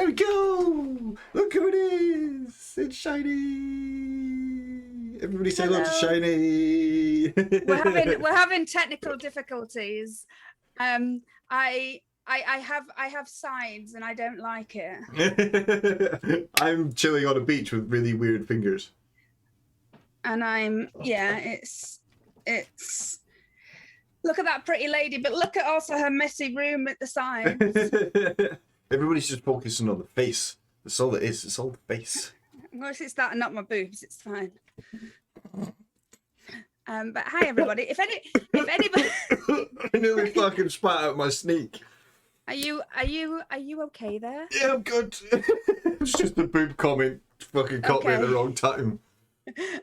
There we go! Look who it is! It's Shiny! Everybody say hello to Shiny! We're having technical difficulties. I have sides and I don't like it. I'm chilling on a beach with really weird fingers. And it's look at that pretty lady, but look at also her messy room at the sides. Everybody's just focusing on the face. That's all it is. It's all the face. Well, it's that and not my boobs, it's fine. But hi everybody. If anybody I nearly fucking spat out my sneak. Are you okay there? Yeah, I'm good. It's just the boob comment fucking caught me at the wrong time.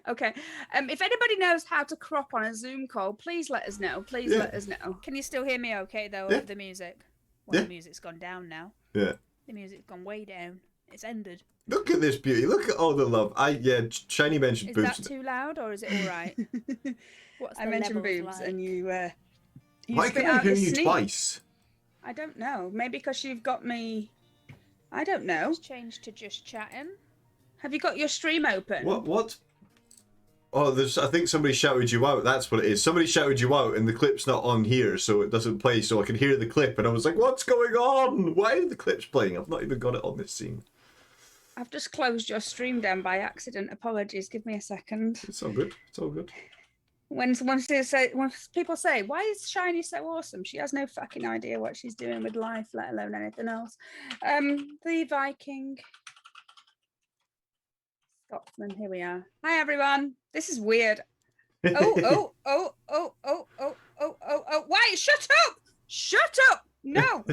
Okay. If anybody knows how to crop on a Zoom call, please let us know. Please let us know. Can you still hear me okay though with the music? Well, the music's gone down now. Yeah. The music's gone way down. It's ended. Look at this beauty. Look at all the love. Shiny mentioned boobs. Is that too loud or is it all right? I mentioned boobs and you Why can I hear you twice? I don't know. Maybe because you've got me. I don't know. It's changed to just chatting. Have you got your stream open? What? Oh, I think somebody shouted you out. That's what it is. Somebody shouted you out and the clip's not on here, so it doesn't play, so I can hear the clip. And I was like, what's going on? Why are the clips playing? I've not even got it on this scene. I've just closed your stream down by accident. Apologies. Give me a second. It's all good. It's all good. When people say, why is Shiny so awesome? She has no fucking idea what she's doing with life, let alone anything else. The Viking Scotsman, here we are. Hi everyone. This is weird. Oh. Why? Shut up! Shut up! No.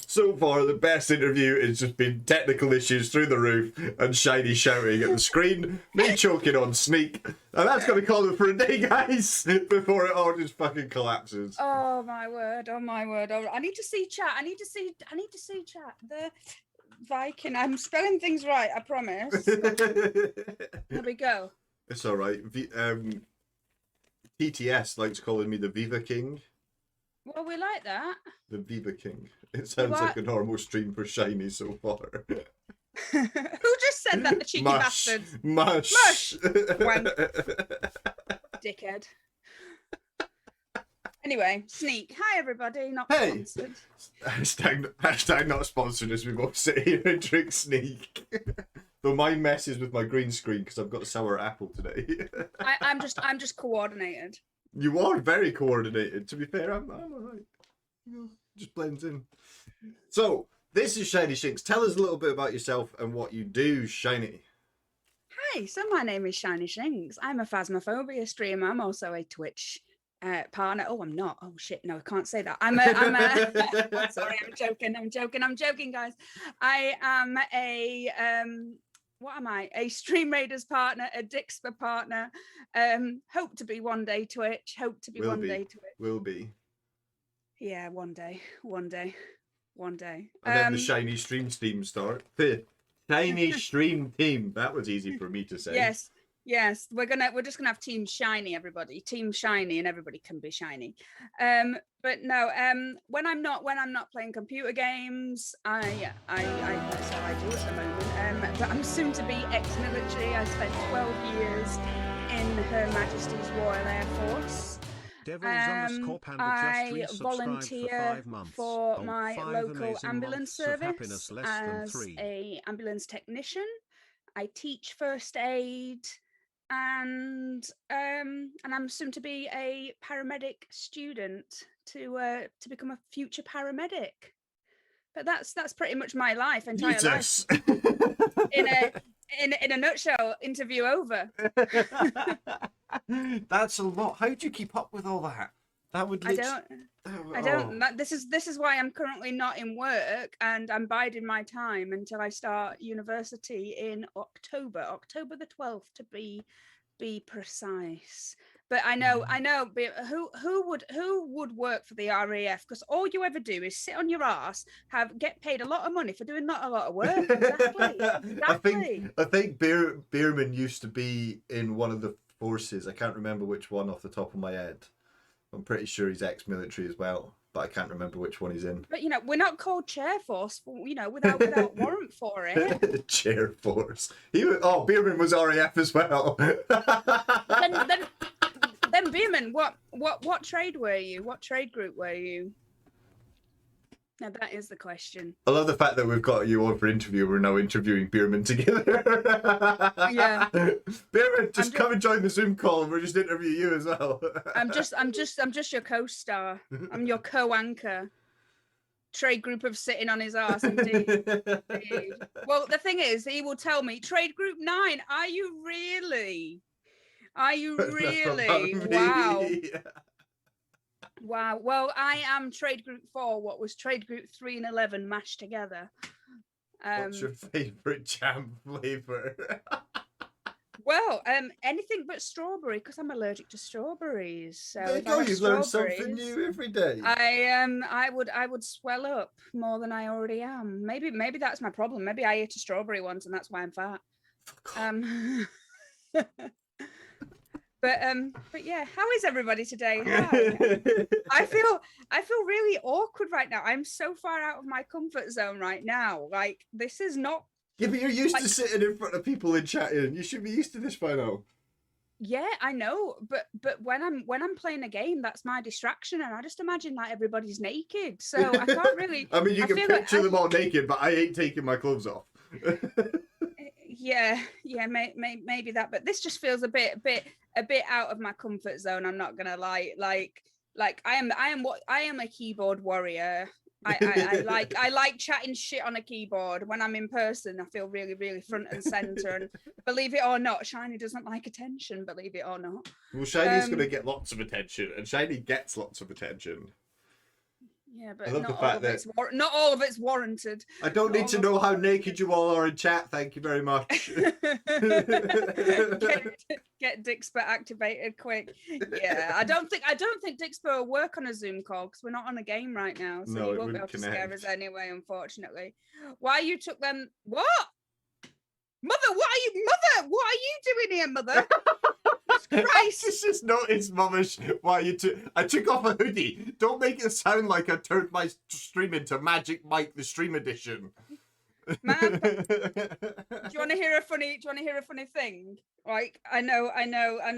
So far, the best interview has just been technical issues through the roof and Shiny shouting at the screen, me choking on Sneak, and that's going to call it for a day, guys, before it all just fucking collapses. Oh my word! Oh my word! Oh, I need to see chat. I need to see chat. The Viking. I'm spelling things right. I promise. There we go. It's all right. TTS likes calling me the Viva King. Well, we like that. The Viva King. It sounds like a normal stream for Shiny so far. Who just said that? The cheeky bastards. Mush. Wank. Dickhead. Anyway, Sneak. Hi everybody. Not sponsored. Hashtag not sponsored as we both sit here and drink Sneak. Though mine messes with my green screen because I've got sour apple today. I'm just coordinated. You are very coordinated. To be fair, I'm alright. Just blends in. So, this is ShinyShinx. Tell us a little bit about yourself and what you do, Shiny. Hi, so my name is ShinyShinx. I'm a Phasmophobia streamer. I'm also a Twitch partner. Oh, I'm not. Oh shit, no, I can't say that. I'm sorry, I'm joking, guys. I am a what am I? A Stream Raiders partner, a Dixper partner. Hope to be one day Twitch. Hope to be one day Twitch. Will be. Yeah, one day. And then the Shiny Stream team start. The Shiny Stream team. That was easy for me to say. Yes. We're just gonna have Team Shiny, everybody. Team Shiny, and everybody can be shiny. But no. When I'm not playing computer games, that's how I do at the moment. But I'm soon to be ex-military. I spent 12 years in Her Majesty's Royal Air Force. I volunteer for my local ambulance service as an ambulance technician. I teach first aid, and I'm soon to be a paramedic student to become a future paramedic. But that's pretty much my entire life. In a nutshell, interview over. That's a lot. How do you keep up with all that? That would. I don't. This is why I'm currently not in work, and I'm biding my time until I start university in October the 12th to be precise. But I know. But who would work for the RAF? Because all you ever do is sit on your ass, get paid a lot of money for doing not a lot of work. Exactly. I think Bierman used to be in one of the forces. I can't remember which one off the top of my head. I'm pretty sure he's ex-military as well. but I can't remember which one he's in. But you know, we're not called Chair Force, you know, without warrant for it. Chair Force. Bierman was RAF as well. then Bierman, what trade were you? What trade group were you? Now that is the question. I love the fact that we've got you on for interview. We're now interviewing Bierman together. Yeah. Bierman, just come and join the Zoom call, and we'll just interview you as well. I'm just your co-star. I'm your co-anchor. Trade group of sitting on his ass, indeed. Well, the thing is, he will tell me, Trade Group 9, are you really? Are you really? Wow. Wow. Well, I am Trade Group 4, what was Trade Group 3 and 11 mashed together. What's your favourite jam flavour? Well, anything but strawberry, because I'm allergic to strawberries. So there you go, you learn something new every day. I would swell up more than I already am. Maybe that's my problem. Maybe I ate a strawberry once and that's why I'm fat. But yeah, how is everybody today? Hi. I feel really awkward right now. I'm so far out of my comfort zone right now. Like, this is not. Yeah, but you're used to sitting in front of people and chatting. You should be used to this by now. Yeah, I know, but when I'm playing a game, that's my distraction, and I just imagine like everybody's naked, so I can't really. I mean, you can picture them all naked, but I ain't taking my clothes off. Yeah, maybe that, but this just feels a bit out of my comfort zone. I'm not gonna lie, like I am a keyboard warrior. I like chatting shit on a keyboard. When I'm in person, I feel really, really front and center. And believe it or not, Shiny doesn't like attention. Believe it or not. Well, Shiny's gonna get lots of attention, and Shiny gets lots of attention. Yeah, but not all of it's warranted. I don't need to know how naked you all are in chat. Thank you very much. Get Dixper activated quick. Yeah, I don't think Dixper will work on a Zoom call because we're not on a game right now, so no, you won't be able to scare us anyway, unfortunately. Why you took them? What? Mother, what are you doing here, Mother? Christ. This is noticed, Mummish. I took off a hoodie. Don't make it sound like I turned my stream into Magic Mike the Stream Edition. Man, do you want to hear a funny thing? Like, I know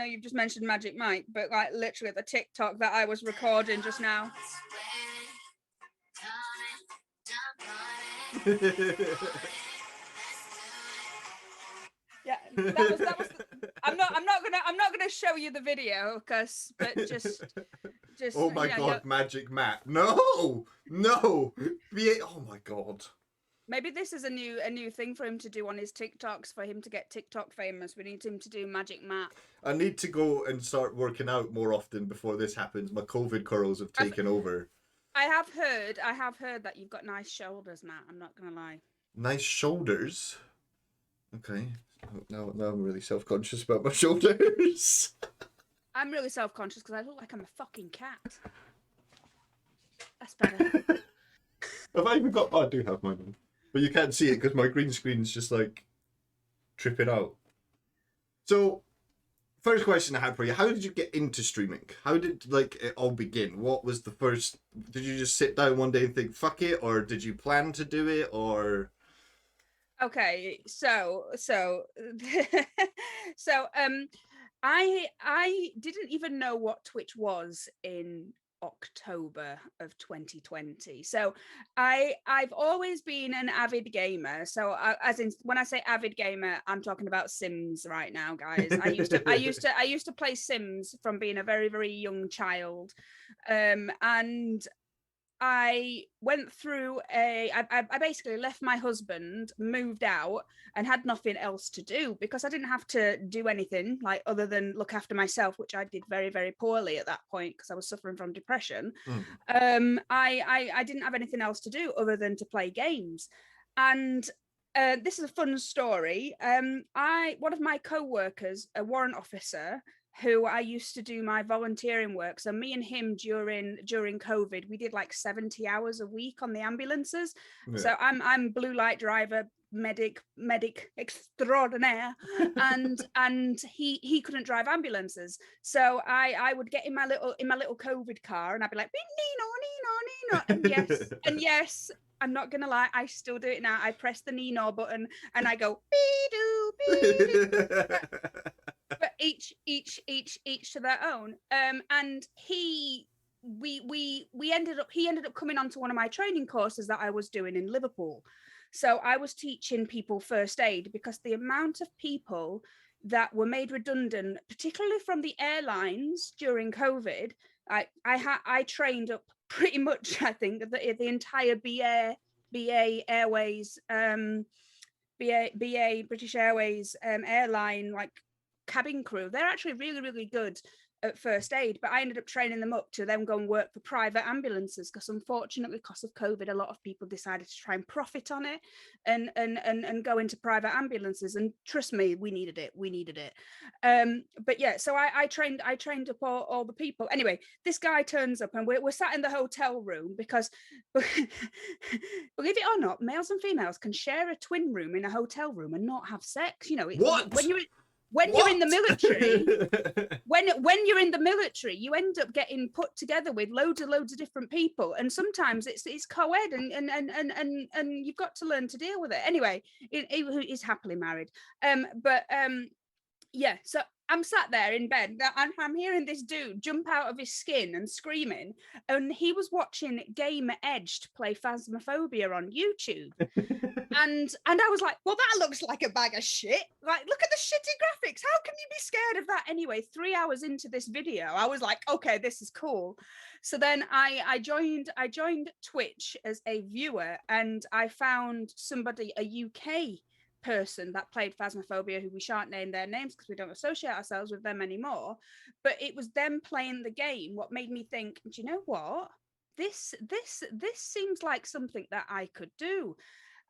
you've just mentioned Magic Mike, but like literally the TikTok that I was recording just now. Yeah, that was. I'm not gonna show you the video, but just. Oh my god, Magic Matt! No. Oh my god. Maybe this is a new thing for him to do on his TikToks, for him to get TikTok famous. We need him to do Magic Matt. I need to go and start working out more often before this happens. My COVID curls have taken over. I have heard that you've got nice shoulders, Matt. I'm not gonna lie. Nice shoulders. Okay. Now I'm really self-conscious about my shoulders. I'm really self-conscious because I look like I'm a fucking cat. That's better. Have I even got? Oh, I do have mine on. But you can't see it because my green screen's just like tripping out. So, first question I had for you: how did you get into streaming? How did it all begin? What was the first? Did you just sit down one day and think "fuck it," or did you plan to do it, or? Okay, so I didn't even know what Twitch was in October of 2020. So I've always been an avid gamer. So as in, when I say avid gamer, I'm talking about Sims right now, guys. I used to play Sims from being a very, very young child, and I went through I basically left my husband, moved out, and had nothing else to do because I didn't have to do anything like other than look after myself, which I did very, very poorly at that point because I was suffering from depression. I didn't have anything else to do other than to play games. And this is a fun story. One of my co-workers, a warrant officer, who I used to do my volunteering work. So me and him during COVID, we did like 70 hours a week on the ambulances. Yeah. So I'm blue light driver, medic extraordinaire, and he couldn't drive ambulances. So I would get in my little COVID car and I'd be like, Nino, and yes, I'm not gonna lie, I still do it now. I press the Nino button and I go be-doo, be-doo. But each to their own. And he ended up coming onto one of my training courses that I was doing in Liverpool. So I was teaching people first aid, because the amount of people that were made redundant, particularly from the airlines during COVID, I trained up pretty much, I think, the entire BA Airways, BA British Airways airline, like, cabin crew. They're actually really, really good at first aid, but I ended up training them up to then go and work for private ambulances, because unfortunately, because of COVID, a lot of people decided to try and profit on it and go into private ambulances. And trust me, we needed it. But yeah, so I trained up all the people. Anyway, this guy turns up and we're sat in the hotel room, because believe it or not, males and females can share a twin room in a hotel room and not have sex. You know, What? When you're in the military, when you're in the military, you end up getting put together with loads of different people, and sometimes it's co-ed, and you've got to learn to deal with it. Anyway, he's happily married. Yeah, so I'm sat there in bed and I'm hearing this dude jump out of his skin and screaming, and he was watching Game Edged play Phasmophobia on YouTube. and I was like, well, that looks like a bag of shit. Like, look at the shitty graphics. How can you be scared of that? Anyway, 3 hours into this video, I was like, okay, this is cool. So then I joined Twitch as a viewer, and I found somebody, a UK person that played Phasmophobia, who we shan't name their names because we don't associate ourselves with them anymore, but it was them playing the game what made me think, do you know what, this seems like something that I could do.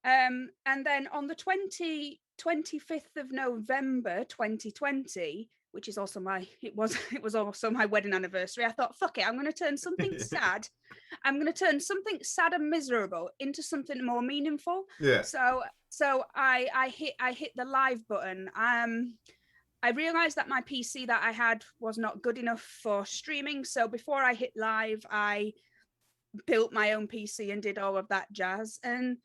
And then on the 25th of November 2020, which is also it was also my wedding anniversary, I thought, fuck it, I'm going to turn something sad. I'm going to turn something sad and miserable into something more meaningful. Yeah. So I hit the live button. I realized that my PC that I had was not good enough for streaming. So before I hit live, I built my own PC and did all of that jazz, and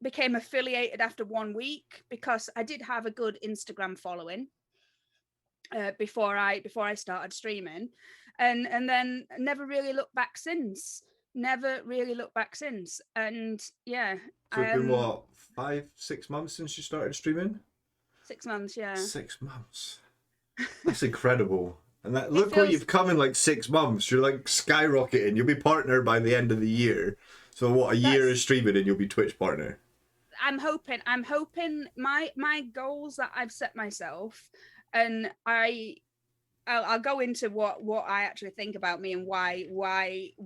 became affiliated after 1 week, because I did have a good Instagram following before I started streaming, and then never really looked back since. And yeah, So it's been what, 5-6 months since you started streaming? 6 months, yeah. 6 months. That's incredible. And that, look where you've come in like 6 months. You're like skyrocketing. You'll be partner by the end of the year. So what, a year of streaming and you'll be Twitch partner? I'm hoping my goals that I've set myself, and I'll go into what I actually think about me and why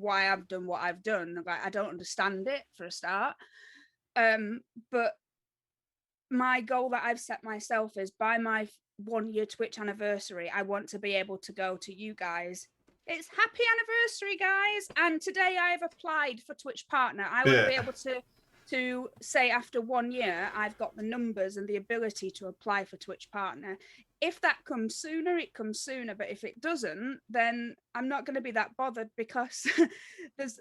I've done what I've done. Like, I don't understand it, for a start. But my goal that I've set myself is, by my 1 year Twitch anniversary, I want to be able to go to you guys. It's happy anniversary, guys. And today I have applied for Twitch partner. I want to be able to say, after 1 year, I've got the numbers and the ability to apply for Twitch partner. If that comes sooner, it comes sooner. But if it doesn't, then I'm not going to be that bothered, because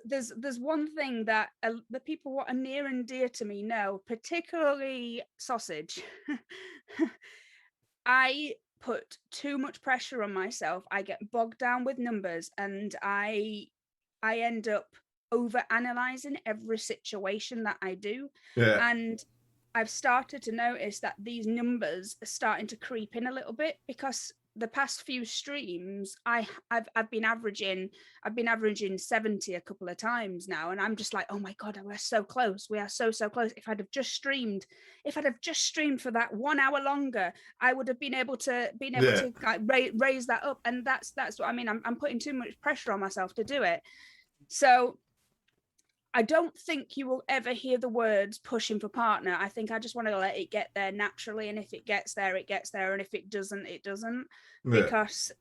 there's one thing that the people what are near and dear to me know, particularly Sausage. I put too much pressure on myself. I get bogged down with numbers, and I end up over analyzing every situation that I do. Yeah. And I've started to notice that these numbers are starting to creep in a little bit, because the past few streams I've been averaging 70 a couple of times now, and I'm just like, oh my god, we're so close. We are so close. If I'd have just streamed for that 1 hour longer, I would have been able to raise that up. And that's what I mean. I'm putting too much pressure on myself to do it. So I don't think you will ever hear the words pushing for partner. I think I just want to let it get there naturally. And if it gets there, it gets there. And if it doesn't, it doesn't. Yeah. Because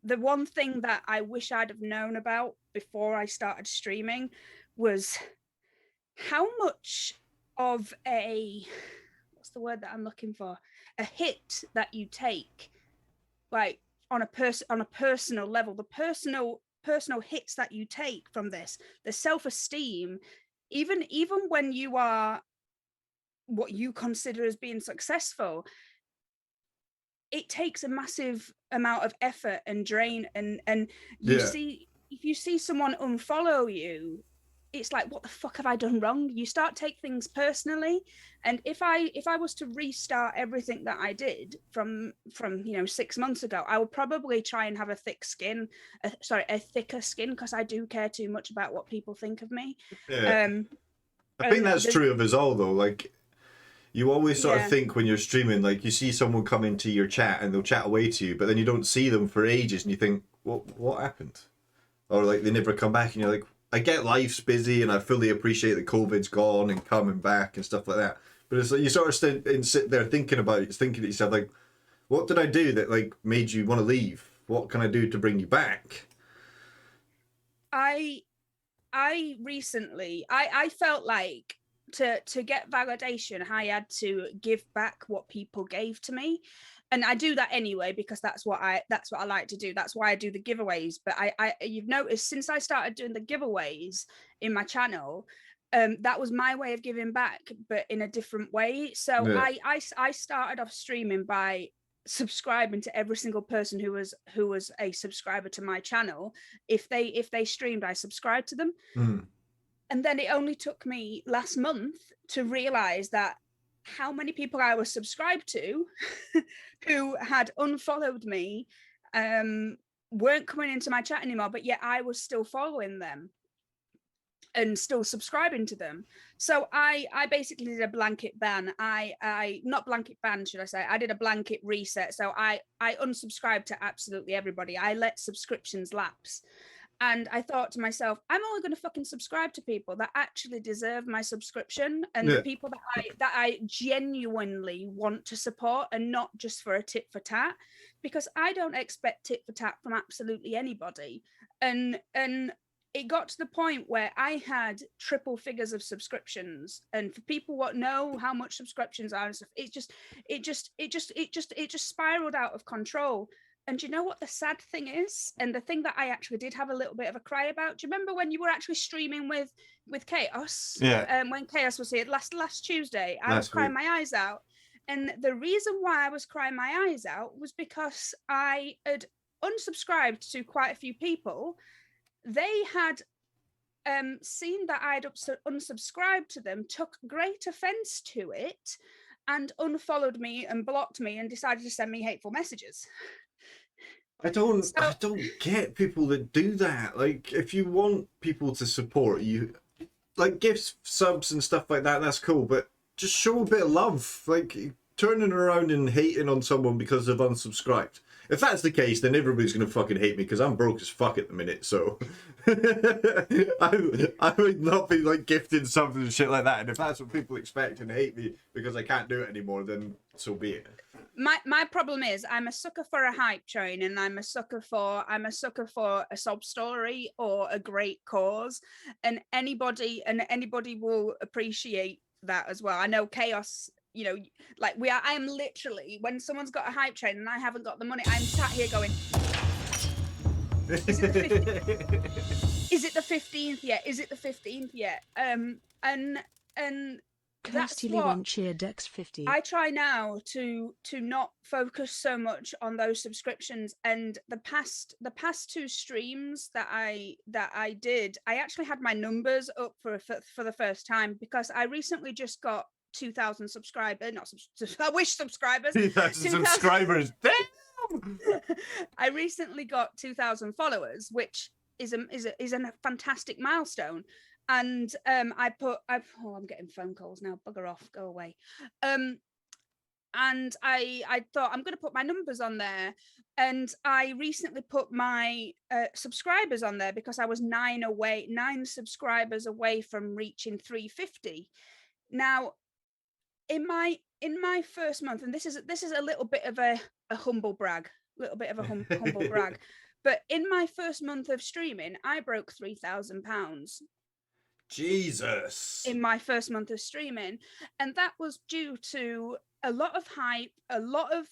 the one thing that I wish I'd have known about before I started streaming was how much of what's the word that I'm looking for? A hit that you take, like on a personal level, the personal personal hits that you take from this, the self-esteem, even when you are what you consider as being successful, it takes a massive amount of effort and drain, and you see, if you see someone unfollow you, it's like, what the fuck have I done wrong? You start take things personally. And if I was to restart everything that I did from 6 months ago, I would probably try and have a thicker skin, because I do care too much about what people think of me. I think that's true of us all, though. Like, you always sort of think when you're streaming, like, you see someone come into your chat and they'll chat away to you, but then you don't see them for ages and you think, what happened? Or like they never come back, and you're like, I get life's busy and I fully appreciate that COVID's gone and coming back and stuff like that. But it's like you sort of sit there thinking about it, thinking to yourself, like, what did I do that like made you want to leave? What can I do to bring you back? I recently felt like to get validation, I had to give back what people gave to me. And I do that anyway, because that's what I like to do. That's why I do the giveaways. But you've noticed since I started doing the giveaways in my channel, that was my way of giving back, but in a different way. So I started off streaming by subscribing to every single person who was a subscriber to my channel. If they streamed, I subscribed to them. And then it only took me last month to realize that how many people I was subscribed to who had unfollowed me weren't coming into my chat anymore, but yet I was still following them and still subscribing to them. So I basically did a blanket ban. I not blanket ban, should I say? I did a blanket reset. So I unsubscribed to absolutely everybody. I let subscriptions lapse. And I thought to myself, I'm only going to fucking subscribe to people that actually deserve my subscription, and the people that I genuinely want to support, and not just for a tit for tat, because I don't expect tit for tat from absolutely anybody. And it got to the point where I had triple figures of subscriptions, and for people what know how much subscriptions are and stuff, it just spiraled out of control. And do you know what the sad thing is? And the thing that I actually did have a little bit of a cry about. Do you remember when you were actually streaming with Chaos? Yeah. When Chaos was here last Tuesday, I was crying my eyes out. And the reason why I was crying my eyes out was because I had unsubscribed to quite a few people. They had seen that I'd unsubscribed to them, took great offense to it, and unfollowed me and blocked me and decided to send me hateful messages. I don't get people that do that. Like, if you want people to support you, like, give subs and stuff like that, that's cool, but just show a bit of love. Like, turning around and hating on someone because they've unsubscribed. If that's the case, then everybody's going to fucking hate me, because I'm broke as fuck at the minute, so I would not be, like, gifting something and shit like that. And if that's what people expect and hate me because I can't do it anymore, then so be it. My problem is I'm a sucker for a hype train, and I'm a sucker for a sob story or a great cause, and anybody will appreciate that as well. I know Chaos, you know, like I am literally, when someone's got a hype train and I haven't got the money, I'm sat here going, is it the 15th yet? Is it the 15th yet? And that's what Dex 50. I try now to not focus so much on those subscriptions. And the past 2 streams that I did, I actually had my numbers up for the first time, because I recently just got 2,000 subscribers. I wish subscribers. 2,000 subscribers. Damn! I recently got 2,000 followers, which is a fantastic milestone. And I'm getting phone calls now. Bugger off, go away. And I thought, I'm going to put my numbers on there, and I recently put my subscribers on there, because I was 9 subscribers away from reaching 350. Now, in my first month, and this is a little bit of a humble brag, humble brag, but in my first month of streaming, I broke £3,000. Jesus. In my first month of streaming, and that was due to a lot of hype, a lot of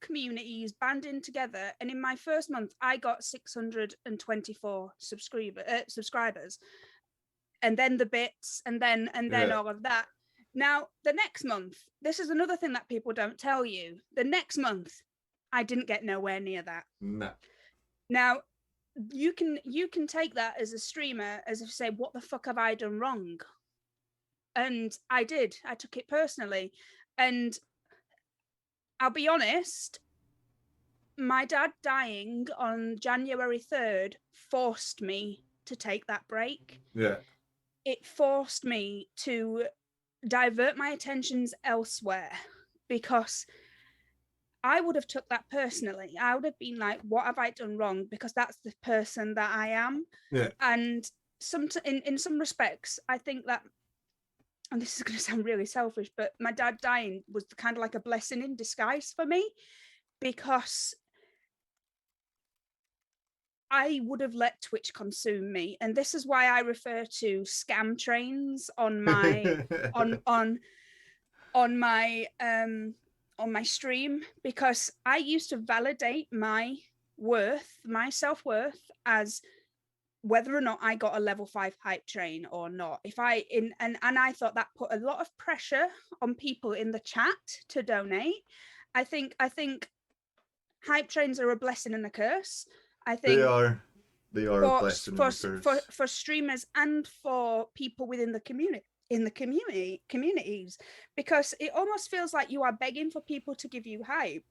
communities banding together, and in my first month I got 624 subscribers, and then the bits, and then all of that. Now the next month, this is another thing that people don't tell you, the next month I didn't get nowhere near that. No. Now you can take that as a streamer as if say, what the fuck have I done wrong? And I took it personally. And I'll be honest, my dad dying on January 3rd forced me to take that break. Yeah. It forced me to divert my attentions elsewhere, because I would have took that personally. I would have been like, what have I done wrong? Because that's the person that I am. Yeah. And in some respects, I think that, and this is going to sound really selfish, but my dad dying was kind of like a blessing in disguise for me, because I would have let Twitch consume me. And this is why I refer to scam trains on my on my stream, because I used to validate my self-worth as whether or not I got a level 5 hype train or not. If I and I thought that put a lot of pressure on people in the chat to donate. I think hype trains are a blessing and a curse. I think they are a blessing and a curse for streamers and for people within the communities, because it almost feels like you are begging for people to give you hype.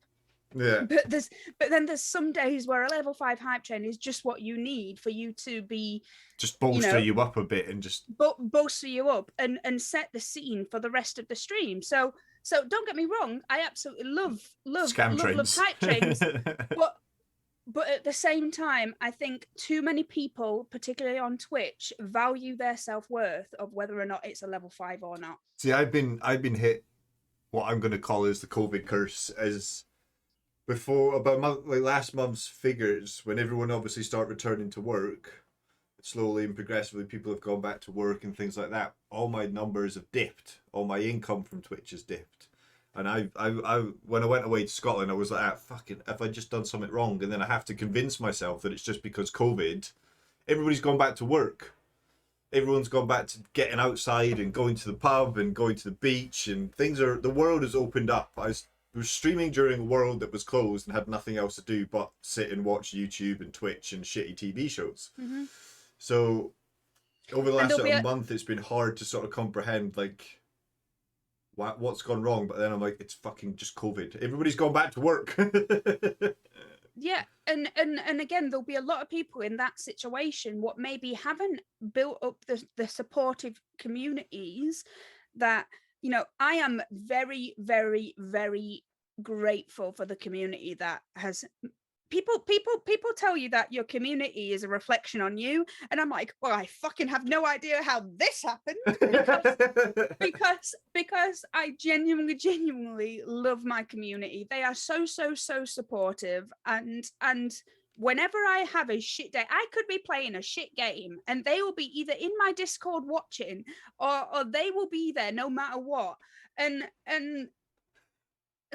Yeah. But then there's some days where a level 5 hype train is just what you need for you to be just bolster you up a bit and just bolster you up and set the scene for the rest of the stream. So don't get me wrong, I absolutely love hype trains, but at the same time, I think too many people, particularly on Twitch, value their self-worth of whether or not it's a level 5 or not. See, I've been hit what I'm going to call is the COVID curse. As before, about last month's figures, when everyone obviously started returning to work, slowly and progressively people have gone back to work and things like that, all my numbers have dipped. All my income from Twitch has dipped. And I when I went away to Scotland, I was like, fucking, have I just done something wrong? And then I have to convince myself that it's just because COVID. Everybody's gone back to work. Everyone's gone back to getting outside and going to the pub and going to the beach, and the world has opened up. I was streaming during a world that was closed and had nothing else to do but sit and watch YouTube and Twitch and shitty TV shows. Mm-hmm. So over the last month, it's been hard to sort of comprehend, like, what's gone wrong. But then I'm like, it's fucking just COVID. Everybody's gone back to work. Yeah, and again, there'll be a lot of people in that situation what maybe haven't built up the supportive communities that, you know, I am very, very, very grateful for the community that has people tell you that your community is a reflection on you, and I'm like, well, I fucking have no idea how this happened, because I genuinely love my community. They are so supportive, and whenever I have a shit day, I could be playing a shit game and they will be either in my Discord watching or they will be there no matter what. And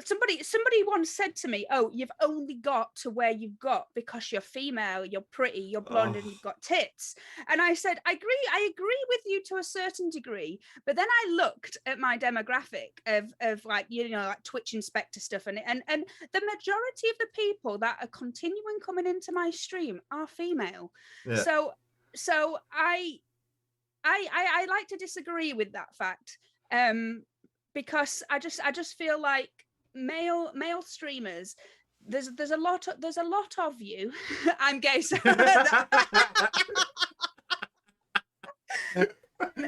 somebody once said to me, oh, you've only got to where you've got because you're female, you're pretty, you're blonde, and you've got tits. And I said, I agree with you to a certain degree, but then I looked at my demographic of like, you know, like Twitch inspector stuff, and the majority of the people that are continuing coming into my stream are female. Yeah. So I like to disagree with that fact, because I just feel like male streamers, there's a lot of you. I'm gay, so then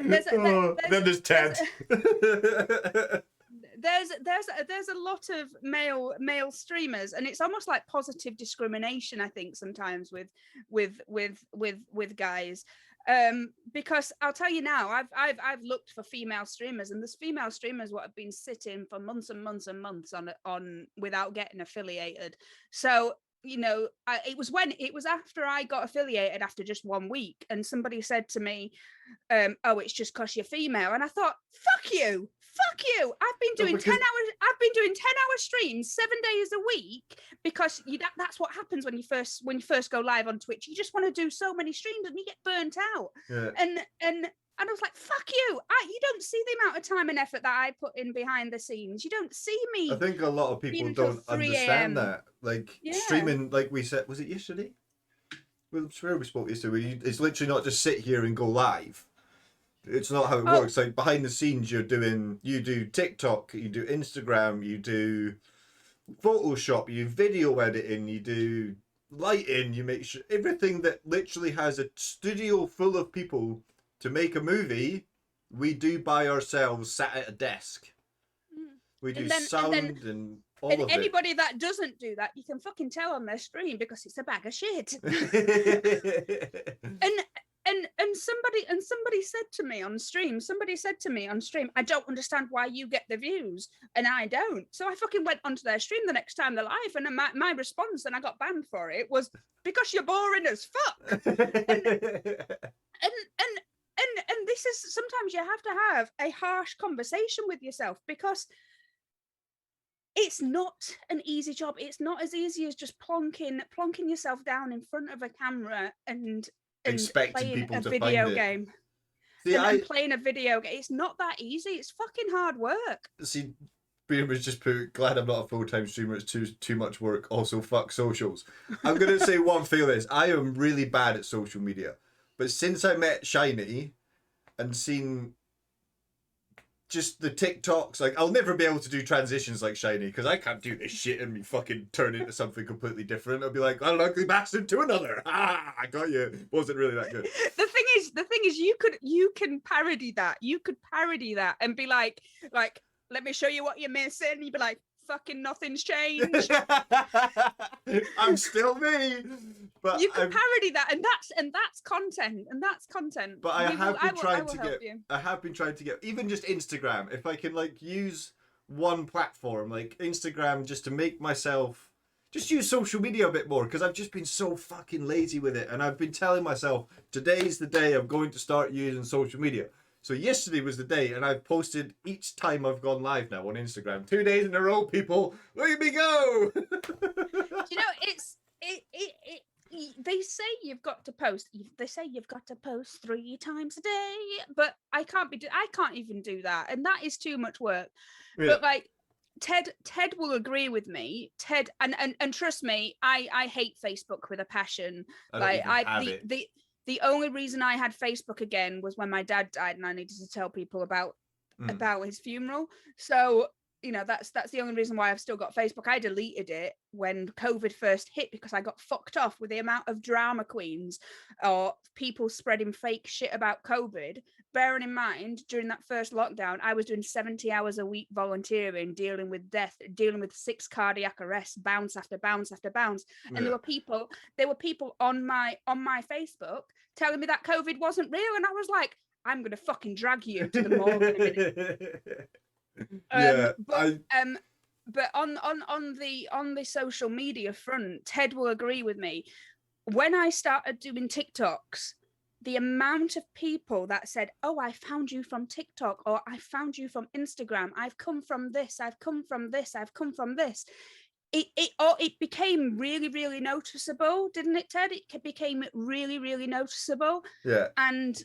there's Ted. There's a lot of male streamers, and it's almost like positive discrimination, I think, sometimes with guys. Because I'll tell you now, I've looked for female streamers, and there's female streamers what have been sitting for months and months and months on without getting affiliated. So, you know, it was after I got affiliated after just 1 week, and somebody said to me, oh, it's just because you're female. And I thought, fuck fuck you. I've been doing because- 10 hours. I've been doing 10-hour streams 7 days a week because that's what happens when you first go live on Twitch. You just want to do so many streams and you get burnt out. Yeah. And I was like, fuck you. You don't see the amount of time and effort that I put in behind the scenes. You don't see me. I think a lot of people being till don't 3 understand a.m.. that. Like Yeah. streaming, like we said, was it yesterday? Well, swear we spoke yesterday. It's literally not just sit here and go live. It's not how it works. Like behind the scenes, you do TikTok, you do Instagram, you do Photoshop, you video editing, you do lighting, you make sure everything that literally has a studio full of people to make a movie, we do by ourselves, sat at a desk. We do sound and all of it. Anybody that doesn't do that, you can fucking tell on their stream because it's a bag of shit. and somebody said to me on stream, I don't understand why you get the views and I don't. So I fucking went onto their stream the next time they're live, and my response, and I got banned for it, was because you're boring as fuck. And this is, sometimes you have to have a harsh conversation with yourself because it's not an easy job. It's not as easy as just plonking yourself down in front of a camera and expecting playing people a to video find it. game. See, and playing a video game. It's not that easy. It's fucking hard work. See, Brian was just put, glad I'm not a full-time streamer, it's too much work. Also, fuck socials. I'm going to say one thing, this. I am really bad at social media. But since I met Shiny and seen just the TikToks, like, I'll never be able to do transitions like Shiny because I can't do this shit and me fucking turn into something completely different. I'll be like, an ugly bastard to another. Ah, I got you. Wasn't really that good. The thing is, you can parody that. You could parody that and be like, let me show you what you're missing. You'd be like, fucking nothing's changed. I'm still me. But you can parody that, and that's content, But I have been trying to get even just Instagram. If I can like use one platform like Instagram just to make myself just use social media a bit more, because I've just been so fucking lazy with it, and I've been telling myself today's the day I'm going to start using social media. So yesterday was the day, and I've posted each time I've gone live now on Instagram. 2 days in a row, people. Look at me go! You know, they say you've got to post. They say you've got to post 3 times a day, but I can't even do that, and that is too much work. Yeah. But like Ted will agree with me. Ted and trust me, I hate Facebook with a passion. The only reason I had Facebook again was when my dad died and I needed to tell people about his funeral. So, you know, that's the only reason why I've still got Facebook. I deleted it when COVID first hit because I got fucked off with the amount of drama queens or people spreading fake shit about COVID. Bearing in mind, during that first lockdown, I was doing 70 hours a week volunteering, dealing with death, dealing with 6 cardiac arrests, bounce after bounce after bounce. And there were people on my Facebook telling me that COVID wasn't real. And I was like, I'm going to fucking drag you to the morgue in a minute. But on the social media front, Ted will agree with me. When I started doing TikToks, the amount of people that said, "Oh, I found you from TikTok," or "I found you from Instagram. I've come from this. I've come from this. I've come from this." It became really, really noticeable, didn't it, Ted? It became really, really noticeable. Yeah. And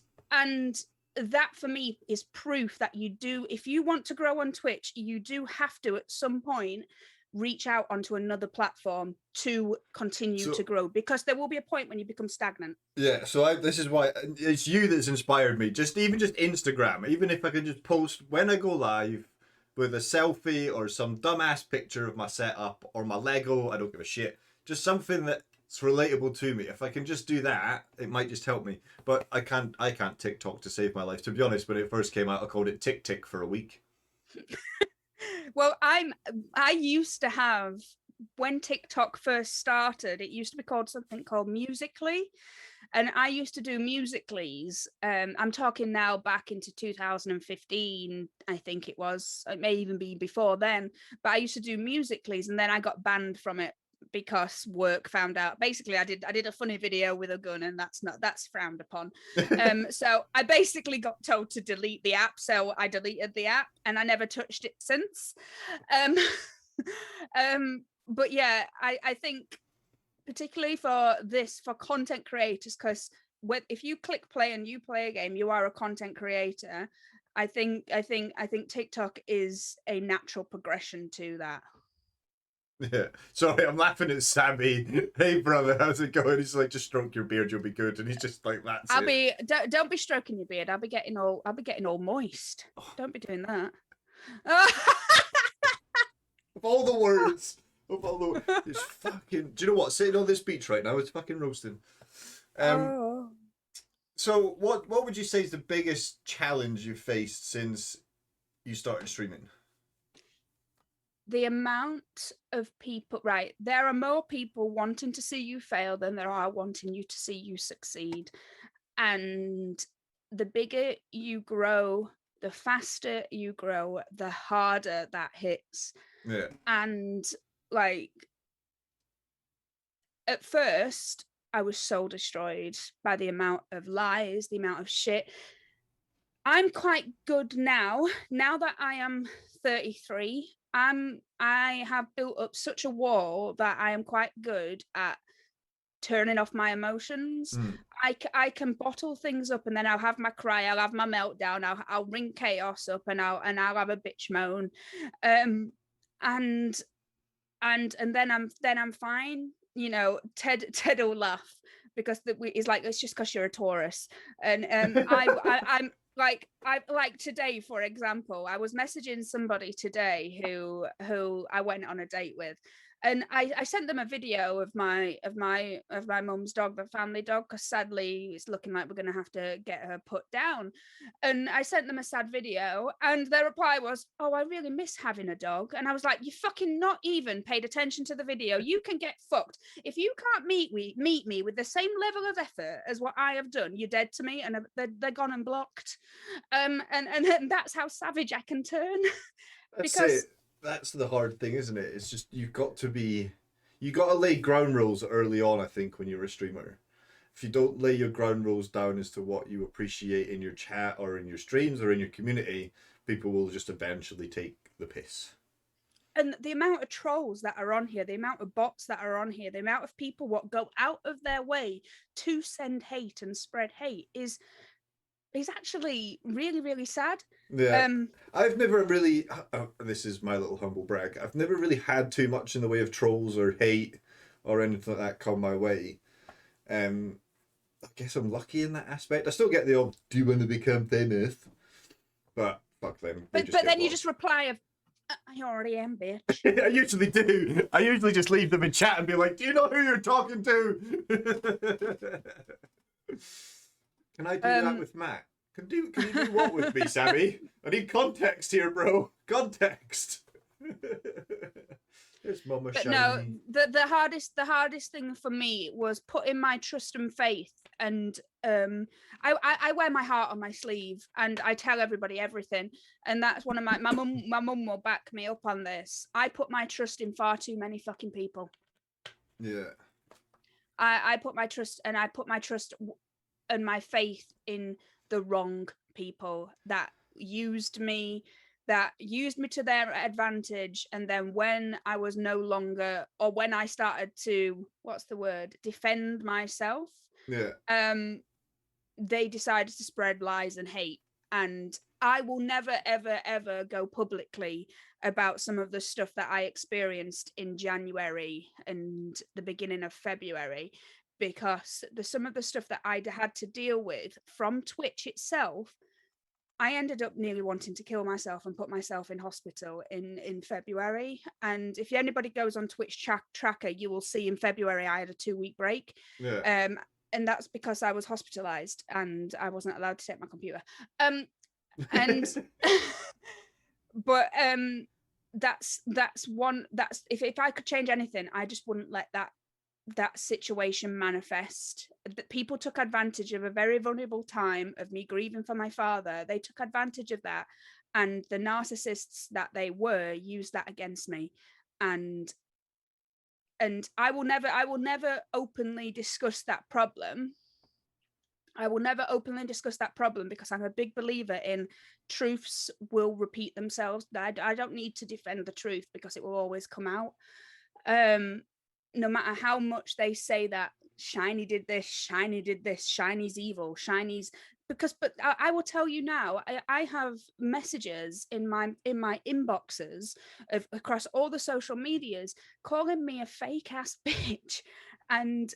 that for me is proof that you do, if you want to grow on Twitch, you do have to at some point reach out onto another platform to continue to grow, because there will be a point when you become stagnant. Yeah, so this is why it's you that's inspired me. Just Instagram, even if I can just post when I go live with a selfie or some dumbass picture of my setup or my Lego, I don't give a shit. Just something that's relatable to me. If I can just do that, it might just help me. But I can't TikTok to save my life. To be honest, when it first came out, I called it Tick for a week. Well, I used to have, when TikTok first started, it used to be called something called Musical.ly, and I used to do Musical.lys. I'm talking now back into 2015, I think it was. It may even be before then, but I used to do Musical.lys, and then I got banned from it because work found out. Basically, I did a funny video with a gun, and that's frowned upon. So I basically got told to delete the app, so I deleted the app, and I never touched it since. But yeah, I think particularly for content creators, because if you click play and you play a game, you are a content creator. I think TikTok is a natural progression to that. Yeah. Sorry, I'm laughing at Sammy. Hey brother, how's it going? He's like, just stroke your beard, you'll be good. And he's just like, that's it. Don't be stroking your beard. I'll be getting all moist. Don't be doing that. Of all the words. It's fucking. Do you know what? Sitting on this beach right now, it's fucking roasting. So what would you say is the biggest challenge you've faced since you started streaming? The amount of people, right? There are more people wanting to see you fail than there are wanting you to see you succeed. And the bigger you grow, the faster you grow, the harder that hits. Yeah. And like, at first, I was so destroyed by the amount of lies, the amount of shit. I'm quite good now that I am 33. I have built up such a wall that I am quite good at turning off my emotions. I can bottle things up, and then I'll have my cry, I'll have my meltdown, I'll ring chaos up, and I'll have a bitch moan, and then I'm fine. You know, Ted will laugh because he's like, it's just because you're a Taurus, and I'm like today, for example, I was messaging somebody today who I went on a date with, and I sent them a video of my mum's dog, the family dog, because sadly it's looking like we're going to have to get her put down. And I sent them a sad video, and their reply was, "Oh, I really miss having a dog." And I was like, you fucking not even paid attention to the video. You can get fucked. If you can't meet me with the same level of effort as what I have done, you're dead to me, and they're gone and blocked. And that's how savage I can turn. Because that's the hard thing, isn't it? It's just you got to lay ground rules early on, I think, when you're a streamer. If you don't lay your ground rules down as to what you appreciate in your chat or in your streams or in your community, people will just eventually take the piss. And the amount of trolls that are on here, the amount of bots that are on here, the amount of people what go out of their way to send hate and spread hate is actually really, really sad. Yeah. I've never really, this is my little humble brag, I've never really had too much in the way of trolls or hate or anything like that come my way. I guess I'm lucky in that aspect. I still get the odd, do you want to become famous? But fuck them. But then you just reply of, I already am, bitch. I usually do. I usually just leave them in chat and be like, do you know who you're talking to? Can I do that with Matt? Can you do what with me, Sammy? I need context here, bro. Context. There's Mama But Shiny. no, the hardest thing for me was putting my trust and faith, and I wear my heart on my sleeve, and I tell everybody everything, and that's one of my mum will back me up on this. I put my trust in far too many fucking people. Yeah. I put my trust and my faith in the wrong people that used me to their advantage, and then when I was no longer, or when I started to, defend myself, they decided to spread lies and hate. And I will never ever ever go publicly about some of the stuff that I experienced in January and the beginning of February, because some of the stuff that I had to deal with from Twitch itself, I ended up nearly wanting to kill myself and put myself in hospital in February. And if anybody goes on Twitch tracker, you will see in February I had a 2-week break. Yeah. And that's because I was hospitalized and I wasn't allowed to take my computer. But that's if I could change anything, I just wouldn't let that situation manifest. That people took advantage of a very vulnerable time of me grieving for my father. They took advantage of that, and the narcissists that they were used that against me. And I will never openly discuss that problem. I will never openly discuss that problem because I'm a big believer in truths will repeat themselves. I don't need to defend the truth because it will always come out. No matter how much they say that Shiny did this, Shiny's evil, but I will tell you now, I have messages in my inboxes across all the social medias calling me a fake ass bitch and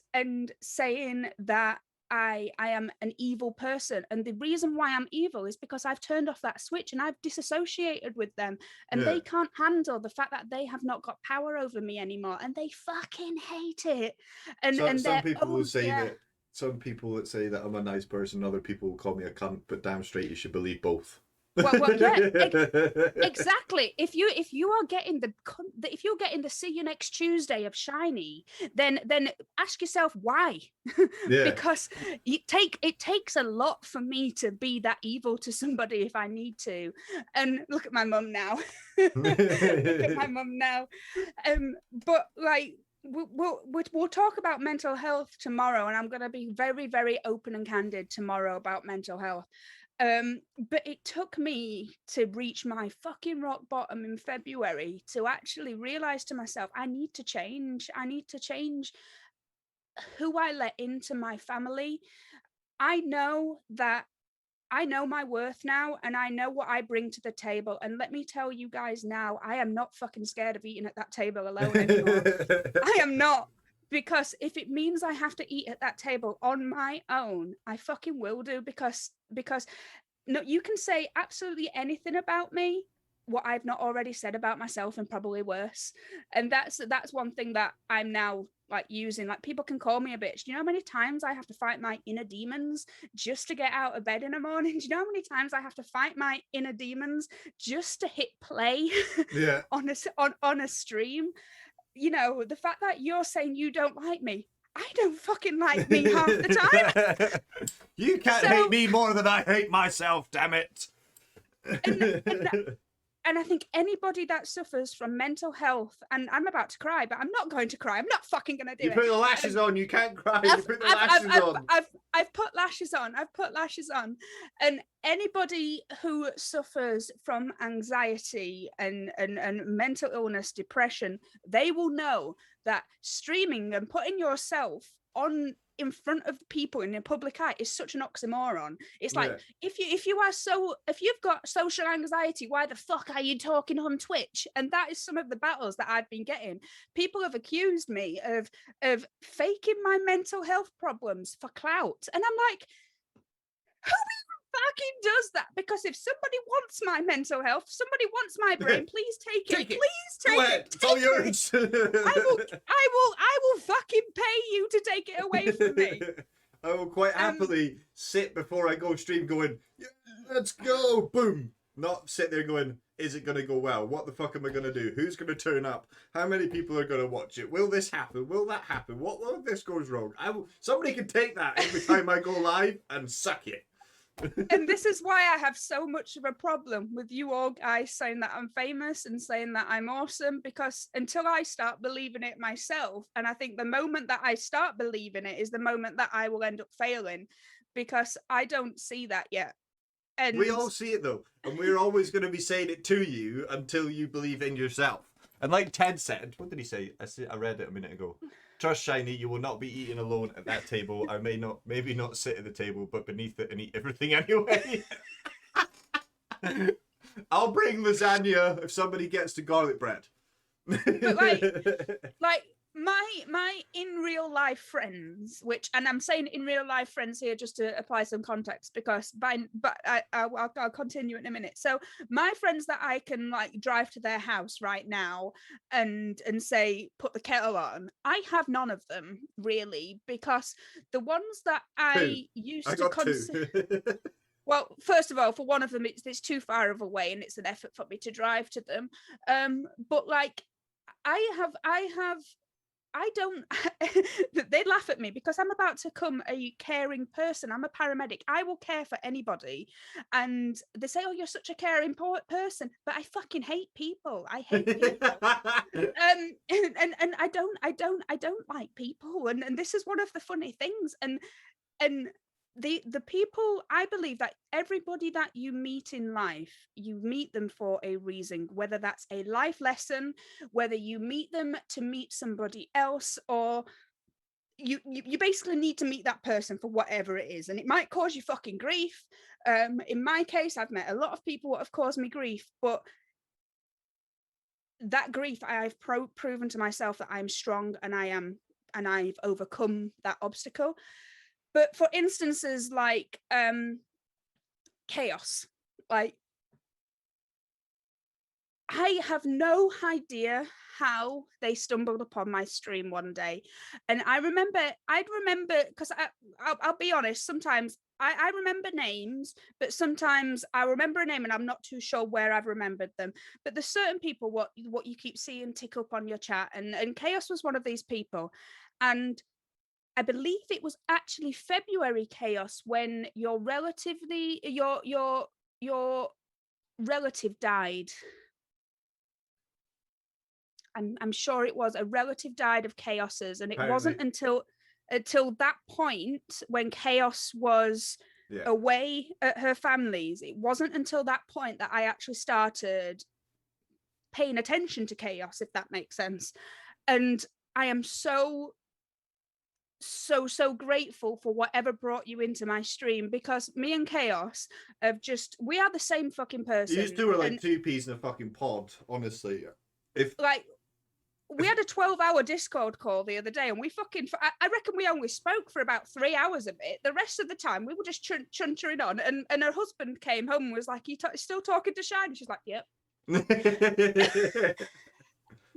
saying that I am an evil person. And the reason why I'm evil is because I've turned off that switch and I've disassociated with them. And they can't handle the fact that they have not got power over me anymore. And they fucking hate it. And some people will say that. Some people that say that I'm a nice person, other people will call me a cunt, but damn straight you should believe both. Well, yeah, exactly. If you're getting the see you next Tuesday of Shiny, then ask yourself why. Because it takes a lot for me to be that evil to somebody if I need to. And look at my mum now. Look at my mum now. But like we'll talk about mental health tomorrow, and I'm going to be very, very open and candid tomorrow about mental health. But it took me to reach my fucking rock bottom in February to actually realize to myself, I need to change who I let into my family. I know my worth now, and I know what I bring to the table. And let me tell you guys now, I am not fucking scared of eating at that table alone anymore. I am not. Because if it means I have to eat at that table on my own, I fucking will do, because no, you can say absolutely anything about me, what I've not already said about myself, and probably worse. And that's one thing that I'm now like using. Like, people can call me a bitch. Do you know how many times I have to fight my inner demons just to get out of bed in the morning? Do you know how many times I have to fight my inner demons just to hit play on a stream? You know, the fact that you're saying you don't like me, I don't fucking like me half the time. You can't hate me more than I hate myself, damn it. And I think anybody that suffers from mental health, and I'm about to cry, but I'm not going to cry. I'm not fucking going to do it. You put the lashes on. You can't cry. You put the lashes on. I've put lashes on. I've put lashes on. And anybody who suffers from anxiety and mental illness, depression, they will know that streaming and putting yourself on in front of people in the public eye is such an oxymoron. It's like, if you've got social anxiety, why the fuck are you talking on Twitch? And that is some of the battles that I've been getting. People have accused me of faking my mental health problems for clout, and I'm like, who fucking does that? Because if somebody wants my mental health, somebody wants my brain, please take it. Please take it. It's all yours. I will fucking pay you to take it away from me. I will quite happily sit before I go stream going, yeah, let's go, boom. Not sit there going, is it going to go well? What the fuck am I going to do? Who's going to turn up? How many people are going to watch it? Will this happen? Will that happen? What if this goes wrong? Somebody can take that every time I go live and suck it. And this is why I have so much of a problem with you all guys saying that I'm famous and saying that I'm awesome, because until I start believing it myself, and I think the moment that I start believing it is the moment that I will end up failing, because I don't see that yet. And we all see it though, and we're always going to be saying it to you until you believe in yourself. And like Ted said, what did he say? I read it a minute ago. Trust Shiny, you will not be eating alone at that table. I maybe not sit at the table, but beneath it and eat everything anyway. I'll bring lasagna if somebody gets the garlic bread. But like my in real life friends, which, and I'm saying in real life friends here just to apply some context, because I'll continue in a minute. So my friends that I can like drive to their house right now and say put the kettle on, I have none of them really, because the ones that I used to consider. Well, first of all, for one of them, it's too far of a way and it's an effort for me to drive to them. But like, I have I don't, they laugh at me because I'm about to become a caring person. I'm a paramedic. I will care for anybody. And they say, oh, you're such a caring person, but I fucking hate people. I hate people. And I don't like people. And this is one of the funny things. And the people, I believe that everybody that you meet in life, you meet them for a reason, whether that's a life lesson, whether you meet them to meet somebody else, or you basically need to meet that person for whatever it is, and it might cause you fucking grief. In my case, I've met a lot of people that have caused me grief, but that grief, I've proven to myself that I'm strong, and I've overcome that obstacle. But for instances like chaos, like I have no idea how they stumbled upon my stream one day. And I'd remember, because I'll be honest, sometimes I remember names, but sometimes I remember a name and I'm not too sure where I've remembered them. But there's certain people what you keep seeing tick up on your chat, and Chaos was one of these people. And I believe it was actually February, Chaos, when your relative died. I'm sure it was a relative died of Chaos's, and it wasn't until that point when Chaos was away at her family's. It wasn't until that point that I actually started paying attention to Chaos, if that makes sense. And I am so grateful for whatever brought you into my stream, because me and Chaos we are the same fucking person. You two are like two peas in a fucking pod, honestly. If like we had a 12-hour Discord call the other day, and we fucking, I reckon we only spoke for about 3 hours of it. The rest of the time we were just chuntering on, and her husband came home and was like, you still talking to Shine? She's like, yep.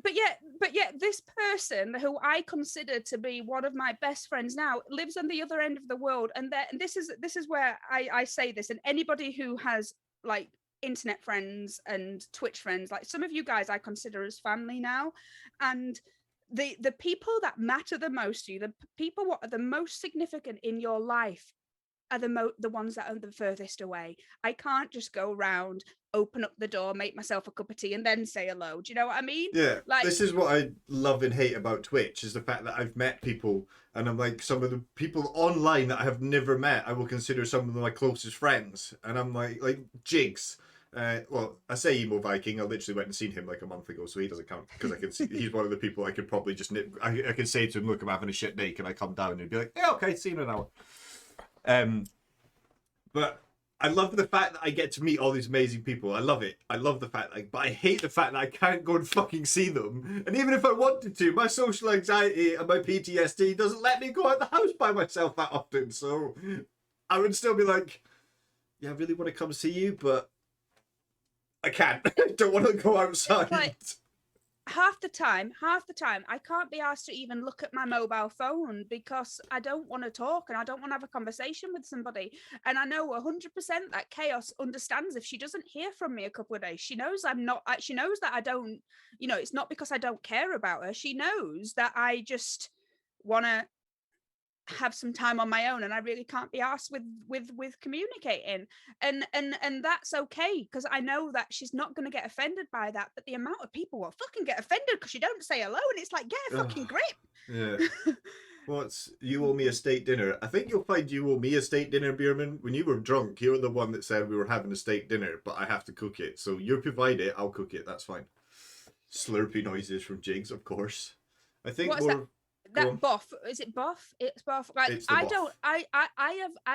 But yet this person who I consider to be one of my best friends now lives on the other end of the world. And this is where I say this, and anybody who has like internet friends and Twitch friends, like some of you guys I consider as family now. And the people that matter the most to you, the people what are the most significant in your life, are the ones that are the furthest away. I can't just go around, open up the door, make myself a cup of tea, and then say hello. Do you know what I mean? Yeah. Like, this is what I love and hate about Twitch, is the fact that I've met people, and I'm like, some of the people online that I have never met, I will consider some of my closest friends. And I'm like Jigs. Well, I say Emo Viking. I literally went and seen him like a month ago, so he doesn't count, because I can see he's one of the people I could probably just I can say to him, look, I'm having a shit day, can I come down? And he'd be like, yeah, okay, see you in an hour. But I love the fact that I get to meet all these amazing people. I love it. I love the fact, but I hate the fact that I can't go and fucking see them. And even if I wanted to, my social anxiety and my PTSD doesn't let me go out the house by myself that often. So I would still be like, yeah, I really want to come see you, but I can't. I don't want to go outside. Like, half the time I can't be asked to even look at my mobile phone because I don't want to talk and I don't want to have a conversation with somebody. And I know 100% that Chaos understands if she doesn't hear from me a couple of days. She knows she knows that I don't, it's not because I don't care about her. She knows that I just want to have some time on my own, and I really can't be asked with communicating, and that's okay, because I know that she's not going to get offended by that. But the amount of people will fucking get offended because you don't say hello, and it's like, get a fucking grip. Yeah. You owe me a steak dinner. I think you'll find you owe me a steak dinner, Bierman. When you were drunk, you were the one that said we were having a steak dinner, but I have to cook it. So you provide it, I'll cook it. That's fine. Slurpy noises from Jigs, of course. I think that buff, is it buff? It's buff. Like, it's I don't I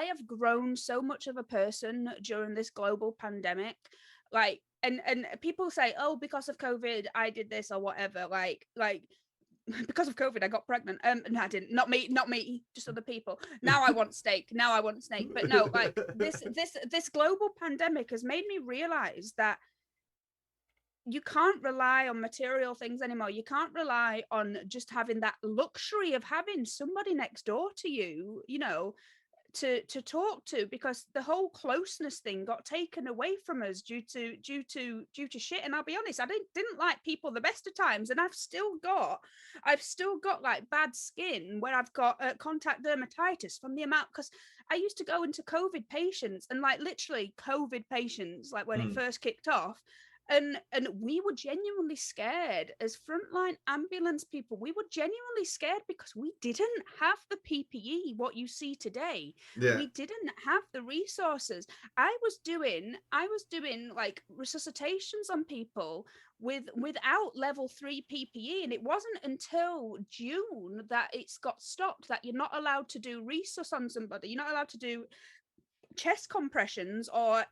have grown so much of a person during this global pandemic. Like, and people say, oh, because of COVID I did this or whatever. Like because of COVID I got pregnant. No, I didn't. Not me, just other people. Now I want steak. But no, like this global pandemic has made me realize that you can't rely on material things anymore. You can't rely on just having that luxury of having somebody next door to you, to talk to, because the whole closeness thing got taken away from us due to shit. And I'll be honest, I didn't like people the best of times, and I've still got like bad skin where I've got contact dermatitis from the amount, because I used to go into COVID patients, and like literally COVID patients, like when it first kicked off. And we were genuinely scared as frontline ambulance people. We were genuinely scared because we didn't have the PPE, what you see today. Yeah. We didn't have the resources. I was doing like resuscitations on people without level 3 PPE. And it wasn't until June that it's got stopped, that you're not allowed to do resus on somebody. You're not allowed to do chest compressions or,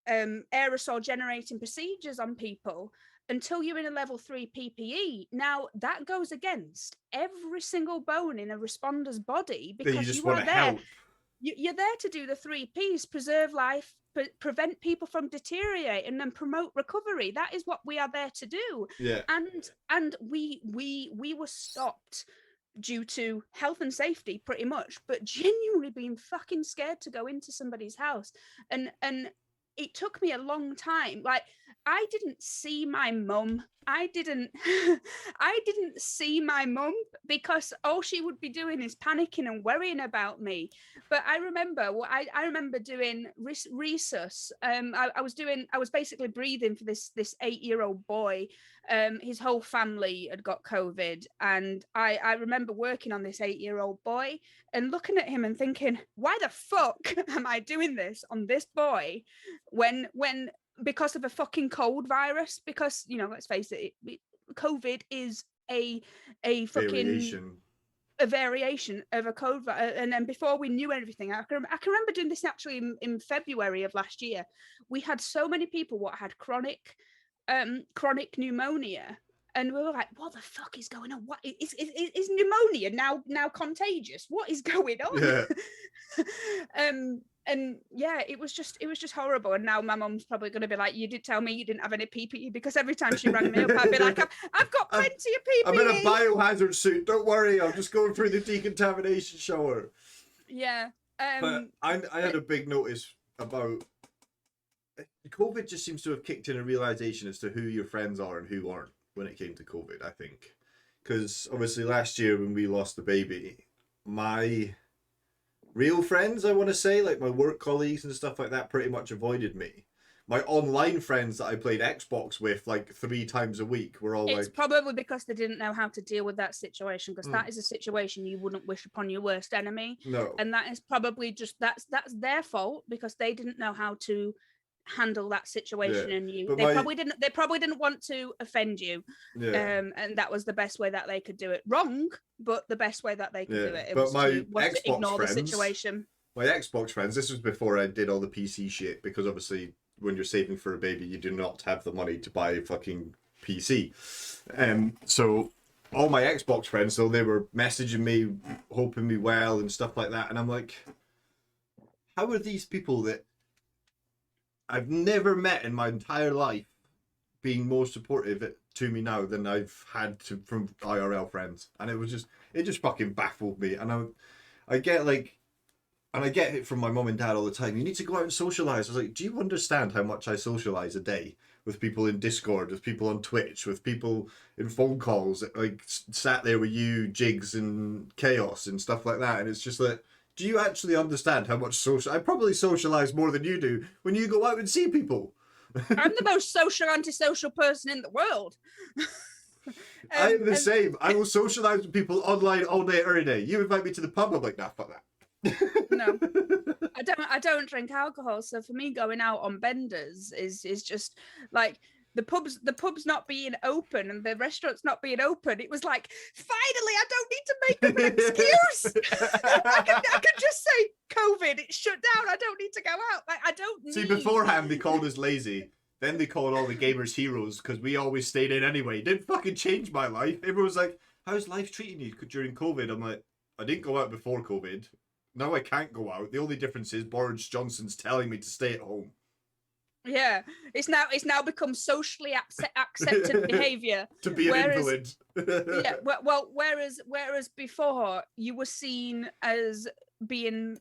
aerosol generating procedures on people until you're in a level 3 PPE. Now that goes against every single bone in a responder's body, because you are there. Help. You're there to do the 3 Ps: preserve life, prevent people from deteriorating, and promote recovery. That is what we are there to do. Yeah. And we were stopped due to health and safety, pretty much, but genuinely being fucking scared to go into somebody's house. And it took me a long time. Like, I didn't see my mum. I didn't see my mum, because all she would be doing is panicking and worrying about me. But I remember doing resus. I was basically breathing for this 8-year-old boy. His whole family had got COVID, and I remember working on this 8-year-old boy and looking at him and thinking, why the fuck am I doing this on this boy when because of a fucking cold virus? Because, let's face it, COVID is a fucking variation of a cold virus. And then before we knew everything, I can remember doing this actually in February of last year. We had so many people what had chronic pneumonia, and we were like, what the fuck is going on? What is pneumonia now contagious? What is going on? Yeah. And yeah, it was just horrible. And now my mum's probably going to be like, you did tell me you didn't have any PPE, because every time she rang me up, I'd be like, I've got plenty of PPE. I'm in a biohazard suit. Don't worry, I'm just going through the decontamination shower. Yeah. But I had a big notice about COVID. Just seems to have kicked in a realization as to who your friends are and who aren't when it came to COVID, I think. Because obviously last year when we lost the baby, my real friends, I want to say, like my work colleagues and stuff like that, pretty much avoided me. My online friends that I played Xbox with like 3 times a week were all it's probably because they didn't know how to deal with that situation, because that is a situation you wouldn't wish upon your worst enemy. No. And that is probably just that's their fault, because they didn't know how to handle that situation. Yeah. And you But they probably didn't want to offend you. Yeah. And that was the best way that they could do it. Wrong, but the best way that they could do it. It But was my to ignore the situation. My Xbox friends, this was before I did all the PC shit, because obviously when you're saving for a baby, you do not have the money to buy a fucking PC. So all my Xbox friends, so they were messaging me, hoping me well and stuff like that. And I'm like, how are these people that I've never met in my entire life being more supportive to me now than I've had from IRL friends? And it just fucking baffled me. And I get like, and I get it from my mum and dad all the time, you need to go out and socialize. I was like, do you understand how much I socialize a day with people in Discord, with people on Twitch, with people in phone calls, like sat there with you, Jigs and Chaos and stuff like that? And it's just like, do you actually understand how much I probably socialize more than you do when you go out and see people? I'm the most social, antisocial person in the world. I am the same. I will socialize with people online all day, every day. You invite me to the pub, I'm like, nah, fuck that. No, I don't drink alcohol. So for me, going out on benders is just like the pub's not being open and the restaurant's not being open. It was like, finally, I don't need to make up an excuse. I can just say COVID, it's shut down. I don't need to go out. Like, I don't need... See, beforehand they called us lazy. Then they called all the gamers heroes because we always stayed in anyway. It didn't fucking change my life. Everyone was like, how's life treating you during COVID? I'm like, I didn't go out before COVID. Now I can't go out. The only difference is Boris Johnson's telling me to stay at home. Yeah, it's now become socially accepted behaviour to be an invalid. Yeah, well, whereas before you were seen as being,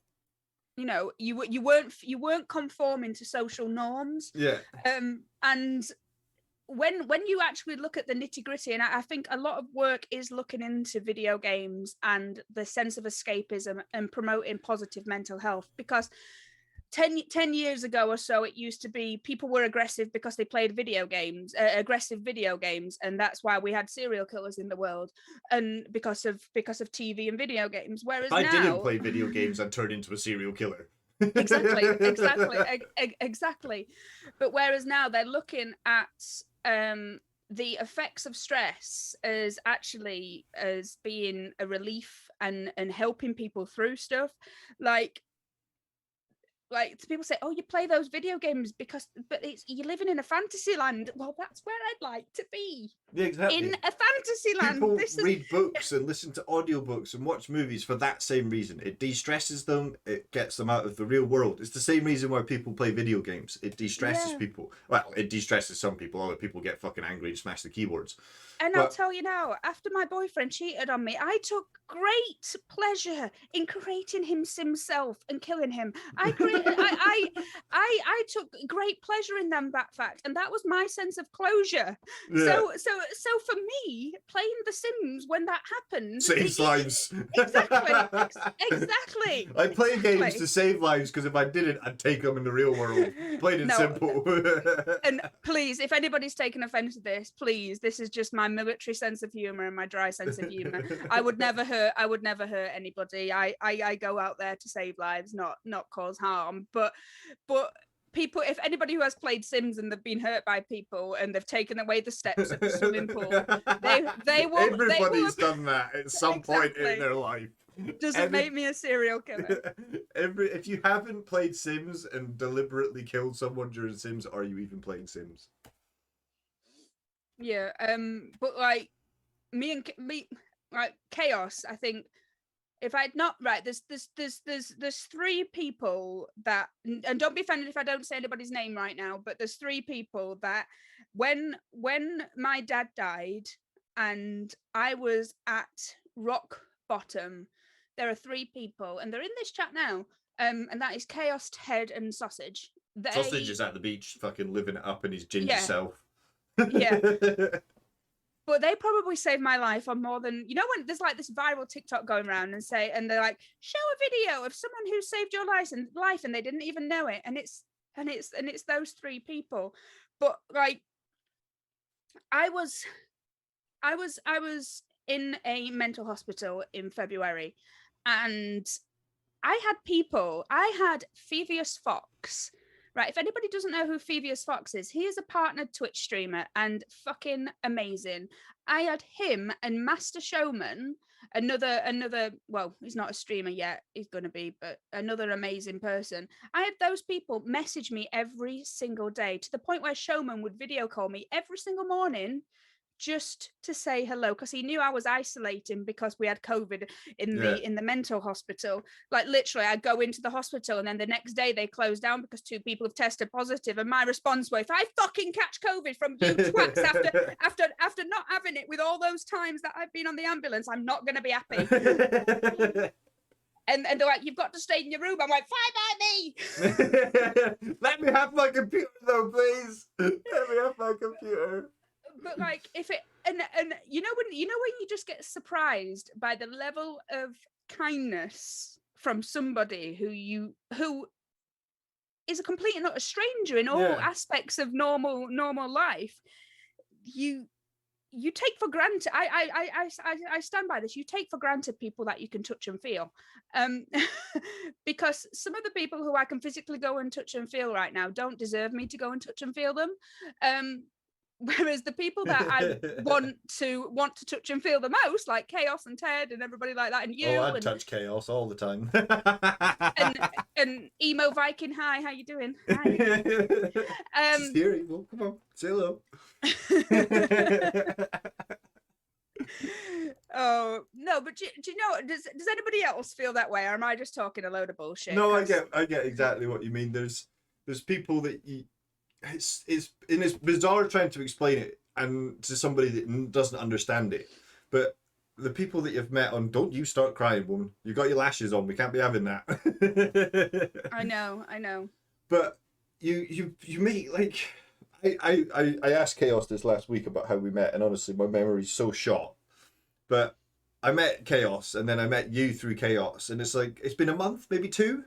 you weren't conforming to social norms. Yeah. And when you actually look at the nitty-gritty, and I think a lot of work is looking into video games and the sense of escapism and promoting positive mental health, because 10 years ago or so, it used to be people were aggressive because they played aggressive video games, and that's why we had serial killers in the world, and because of TV and video games. Whereas I now, didn't play video games and turned into a serial killer. exactly. But whereas now they're looking at the effects of stress as being a relief and helping people through stuff. Like people say, oh, you play those video games but you're living in a fantasy land. Well, that's where I'd like to be. Yeah, exactly. In a fantasy land. People read books and listen to audiobooks and watch movies for that same reason. It de-stresses them. It gets them out of the real world. It's the same reason why people play video games. It de-stresses people. Well, it de-stresses some people. Other people get fucking angry and smash the keyboards. I'll tell you now, after my boyfriend cheated on me, I took great pleasure in creating himself and killing him. I took great pleasure in that fact, and that was my sense of closure. Yeah. So for me, playing The Sims when that happened saves lives. Exactly. I play games to save lives because if I didn't, I'd take them in the real world. Plain and simple. And please, if anybody's taken offense to this, please, this is just my military sense of humor and my dry sense of humor. I would never hurt anybody. I go out there to save lives, not cause harm. But people, if anybody who has played Sims and they've been hurt by people and they've taken away the steps at the swimming pool, they will. Everybody's done that at some point in their life. Doesn't make me a serial killer. If you haven't played Sims and deliberately killed someone during Sims, are you even playing Sims? Yeah. But like me, like Chaos, I think. If I'd not there's three people that, and don't be offended if I don't say anybody's name right now, but there's three people that when my dad died and I was at rock bottom, there are three people and they're in this chat now, and that is Chaos, Ted, and Sausage. Sausage is at the beach fucking living it up in his ginger self. Yeah. But they probably saved my life on more than, when there's like this viral TikTok going around and they're like, show a video of someone who saved your life and they didn't even know it. And it's those three people. But like, I was in a mental hospital in February, and I had Phoevius Fox. Right, if anybody doesn't know who Phoevius Fox is, he is a partnered Twitch streamer and fucking amazing. I had him and Master Showman, another, well, he's not a streamer yet, he's going to be, but another amazing person. I had those people message me every single day, to the point where Showman would video call me every single morning just to say hello, because he knew I was isolating because we had COVID in the mental hospital. Like literally, I'd go into the hospital and then the next day they closed down because 2 people have tested positive. And my response was, if I fucking catch COVID from you twats after not having it with all those times that I've been on the ambulance, I'm not going to be happy. And they're like, you've got to stay in your room. I'm like, fine by me. Let me have my computer though, please. Let me have my computer. But like, if it and when you just get surprised by the level of kindness from somebody who is a complete and utter stranger in all aspects of normal life, you take for granted. I stand by this. You take for granted people that you can touch and feel, because some of the people who I can physically go and touch and feel right now don't deserve me to go and touch and feel them. Whereas the people that I want to touch and feel the most, like Chaos and Ted and everybody like that, and you, I'd touch Chaos all the time. and Emo Viking, hi, how you doing? Hi. She's here, Emo. Come on, say hello. Oh no, but do you know? Does anybody else feel that way, or am I just talking a load of bullshit? No, I get exactly what you mean. There's people that it's bizarre trying to explain it and to somebody that doesn't understand it, but the people that you've met on, don't you start crying, woman. You got your lashes on. We can't be having that. I know. But you meet like I asked Chaos this last week about how we met, and honestly, my memory's so shot. But I met Chaos, and then I met you through Chaos, and it's like it's been a month, maybe two,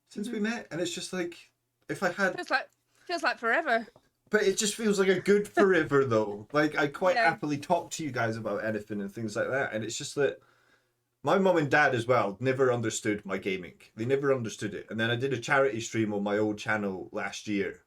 since we met, and it's just like if I had feels like forever. But it just feels like a good forever though. Like I quite Yeah. happily talk to you guys about anything and things like that, and it's just that my mum and dad as well never understood my gaming. They never understood it, and then I did a charity stream on my old channel last year,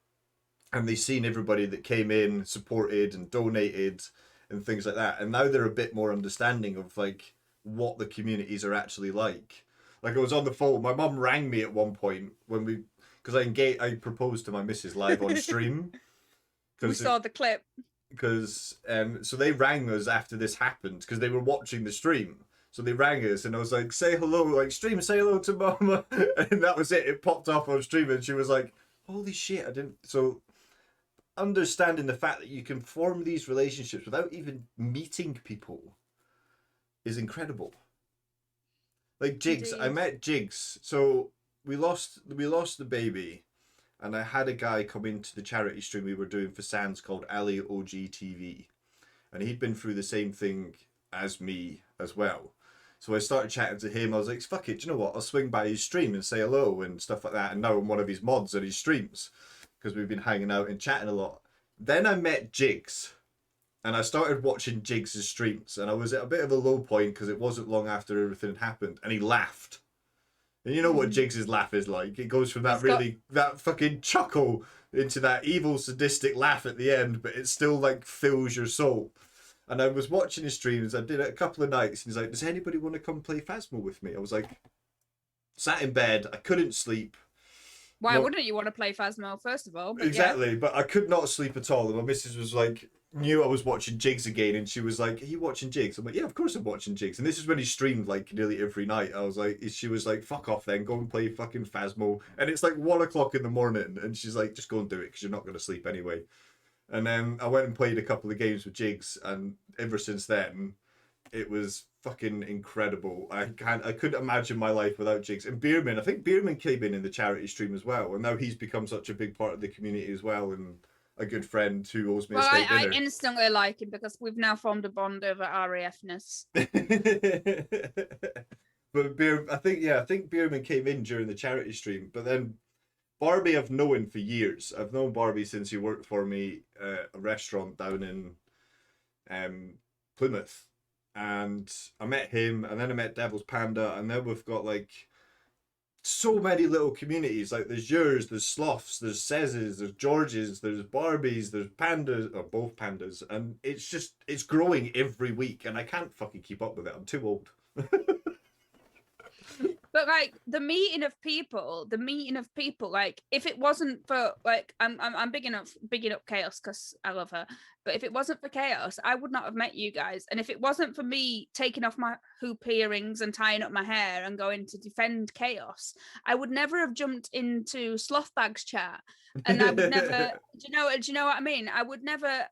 and they seen everybody that came in, supported and donated and things like that, and now they're a bit more understanding of like what the communities are actually like. Like I was on the phone, my mum rang me at one point when because I proposed to my missus live on stream. We saw the clip. Because so they rang us after this happened because they were watching the stream. So they rang us and I was like, say hello, like stream, say hello to mama. And that was it. It popped off on stream and she was like, holy shit, I didn't. So understanding the fact that you can form these relationships without even meeting people is incredible. Like Jigs, Indeed. I met Jigs. So we lost the baby. And I had a guy come into the charity stream we were doing for Sans called Ali OG TV. And he'd been through the same thing as me as well. So I started chatting to him. I was like, fuck it, do you know what? I'll swing by his stream and say hello and stuff like that. And now I'm one of his mods on his streams because we've been hanging out and chatting a lot. Then I met Jigs. And I started watching Jigs' streams. And I was at a bit of a low point because it wasn't long after everything had happened. And he laughed. And you know what Jigs' laugh is like. It goes from that that fucking chuckle into that evil sadistic laugh at the end, but it still like fills your soul. And I was watching his streams, I did it a couple of nights, and he's like, does anybody want to come play Phasmo with me? I was like, sat in bed, I couldn't sleep. Why wouldn't you want to play Phasmo, first of all? But exactly, but I could not sleep at all. And my missus was like, knew I was watching Jigs again, and she was like, are you watching Jigs? I'm like, yeah, of course I'm watching Jigs. And this is when he streamed like nearly every night. I was like, she was like, fuck off then, go and play fucking Phasmo. And it's like 1 o'clock in the morning, and she's like, just go and do it because you're not going to sleep anyway. And then I went and played a couple of games with Jigs, and ever since then, it was fucking incredible. I couldn't imagine my life without Jigs. And Beerman, I think Beerman came in the charity stream as well, and now he's become such a big part of the community as well, and a good friend who owes me a steak dinner. I instantly like him because we've now formed a bond over RAF-ness. But I think Beerman came in during the charity stream, but then Barbie I've known for years. I've known Barbie since he worked for me at a restaurant down in Plymouth. And I met him, and then I met Devil's Panda, and then we've got like so many little communities. Like there's yours, there's Sloths, there's Cez's, there's George's, there's Barbies, there's Pandas, or both Pandas, and it's growing every week, and I can't fucking keep up with it. I'm too old. But like the meeting of people, like if it wasn't for like I'm bigging up Chaos because I love her, but if it wasn't for Chaos, I would not have met you guys. And if it wasn't for me taking off my hoop earrings and tying up my hair and going to defend Chaos, I would never have jumped into Slothbag's chat, and I would never. do you know what I mean? I would never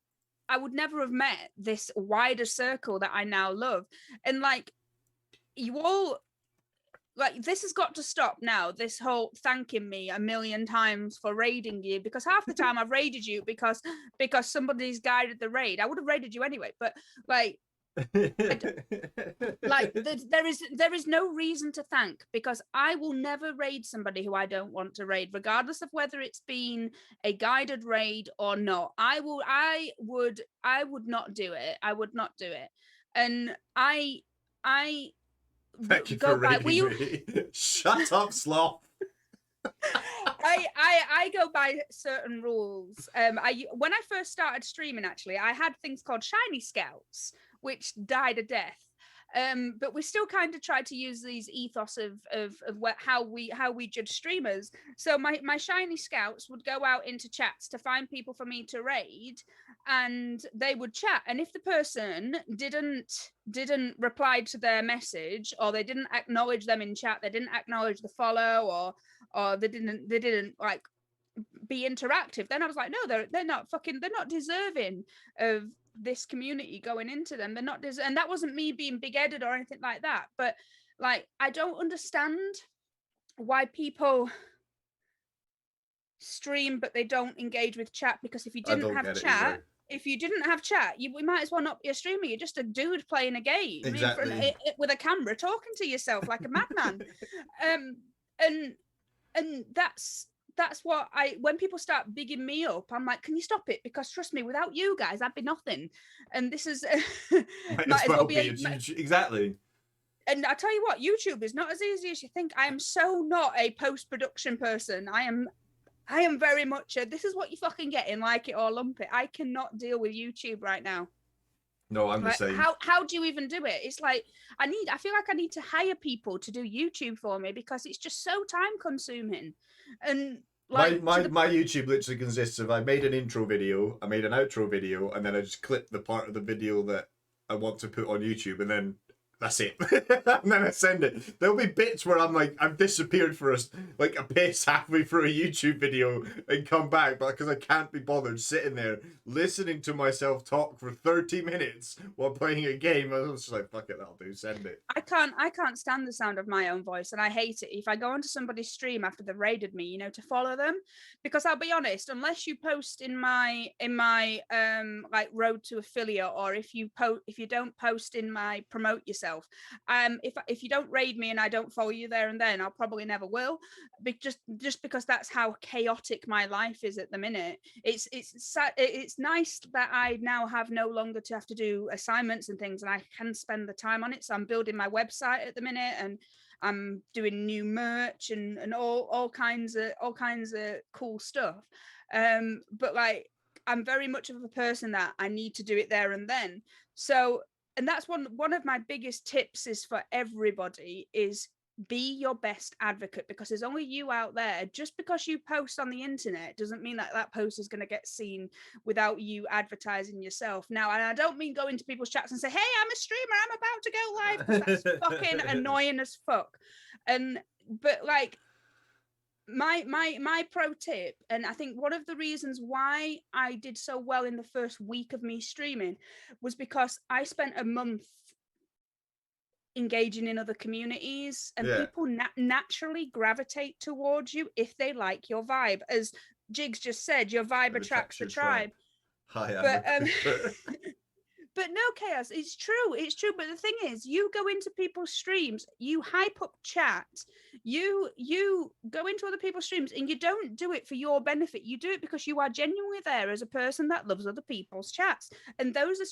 have met this wider circle that I now love, and like you all. Like this has got to stop now, this whole thanking me a million times for raiding you, because half the time I've raided you because somebody's guided the raid. I would have raided you anyway, but like like there is no reason to thank, because I will never raid somebody who I don't want to raid, regardless of whether it's been a guided raid or not. I would not do it. I would not do it. And I Thank you for raiding me. Shut up, Sloth. I go by certain rules. When I first started streaming, actually, I had things called Shiny Scouts, which died a death. But we still kind of tried to use these ethos of how we judge streamers. So my Shiny Scouts would go out into chats to find people for me to raid, and they would chat. And if the person didn't reply to their message, or they didn't acknowledge them in chat, they didn't acknowledge the follow, or they didn't like be interactive, then I was like, no, they're not deserving of this community going into them. They're not and that wasn't me being big-headed or anything like that, but like I don't understand why people stream but they don't engage with chat, because if you didn't have chat, we might as well not be a streamer. You're just a dude playing a game with a camera talking to yourself like a madman. And that's what when people start bigging me up, I'm like, can you stop it? Because trust me, without you guys, I'd be nothing. And this is might as well be exactly. And I tell you what, YouTube is not as easy as you think. I am so not a post-production person. I am very much this is what you fucking get in, like it or lump it. I cannot deal with YouTube right now. No, I'm like, the same. How do you even do it? It's like I feel like I need to hire people to do YouTube for me, because it's just so time consuming. And like my YouTube literally consists of, I made an intro video, I made an outro video, and then I just clip the part of the video that I want to put on YouTube, and then that's it. And then I send it. There'll be bits where I'm like, I've disappeared for a piss halfway through a YouTube video and come back, but because I can't be bothered sitting there listening to myself talk for 30 minutes while playing a game, I was just like, fuck it, that'll do, send it. I can't stand the sound of my own voice, and I hate it. If I go onto somebody's stream after they've raided me, you know, to follow them, because I'll be honest, unless you post in my like road to affiliate, or if you don't post in my promote yourself, if you don't raid me and I don't follow you there and then, I'll probably never will, just because that's how chaotic my life is at the minute. It's nice that I now have no longer to have to do assignments and things, and I can spend the time on it. So I'm building my website at the minute, and I'm doing new merch and all kinds of cool stuff. But like, I'm very much of a person that I need to do it there and then. So, and that's one of my biggest tips is for everybody is be your best advocate, because there's only you out there. Just because you post on the internet doesn't mean that that post is going to get seen without you advertising yourself. Now, and I don't mean go into people's chats and say, hey, I'm a streamer, I'm about to go live, because that's fucking annoying as fuck. But like, my pro tip, and I think one of the reasons why I did so well in the first week of me streaming was because I spent a month engaging in other communities, and people naturally gravitate towards you if they like your vibe. As Jigs just said, your vibe attracts the tribe. Hi, but no, Chaos, it's true. But the thing is, you go into people's streams, you hype up chat, you go into other people's streams, and you don't do it for your benefit. You do it because you are genuinely there as a person that loves other people's chats. And those are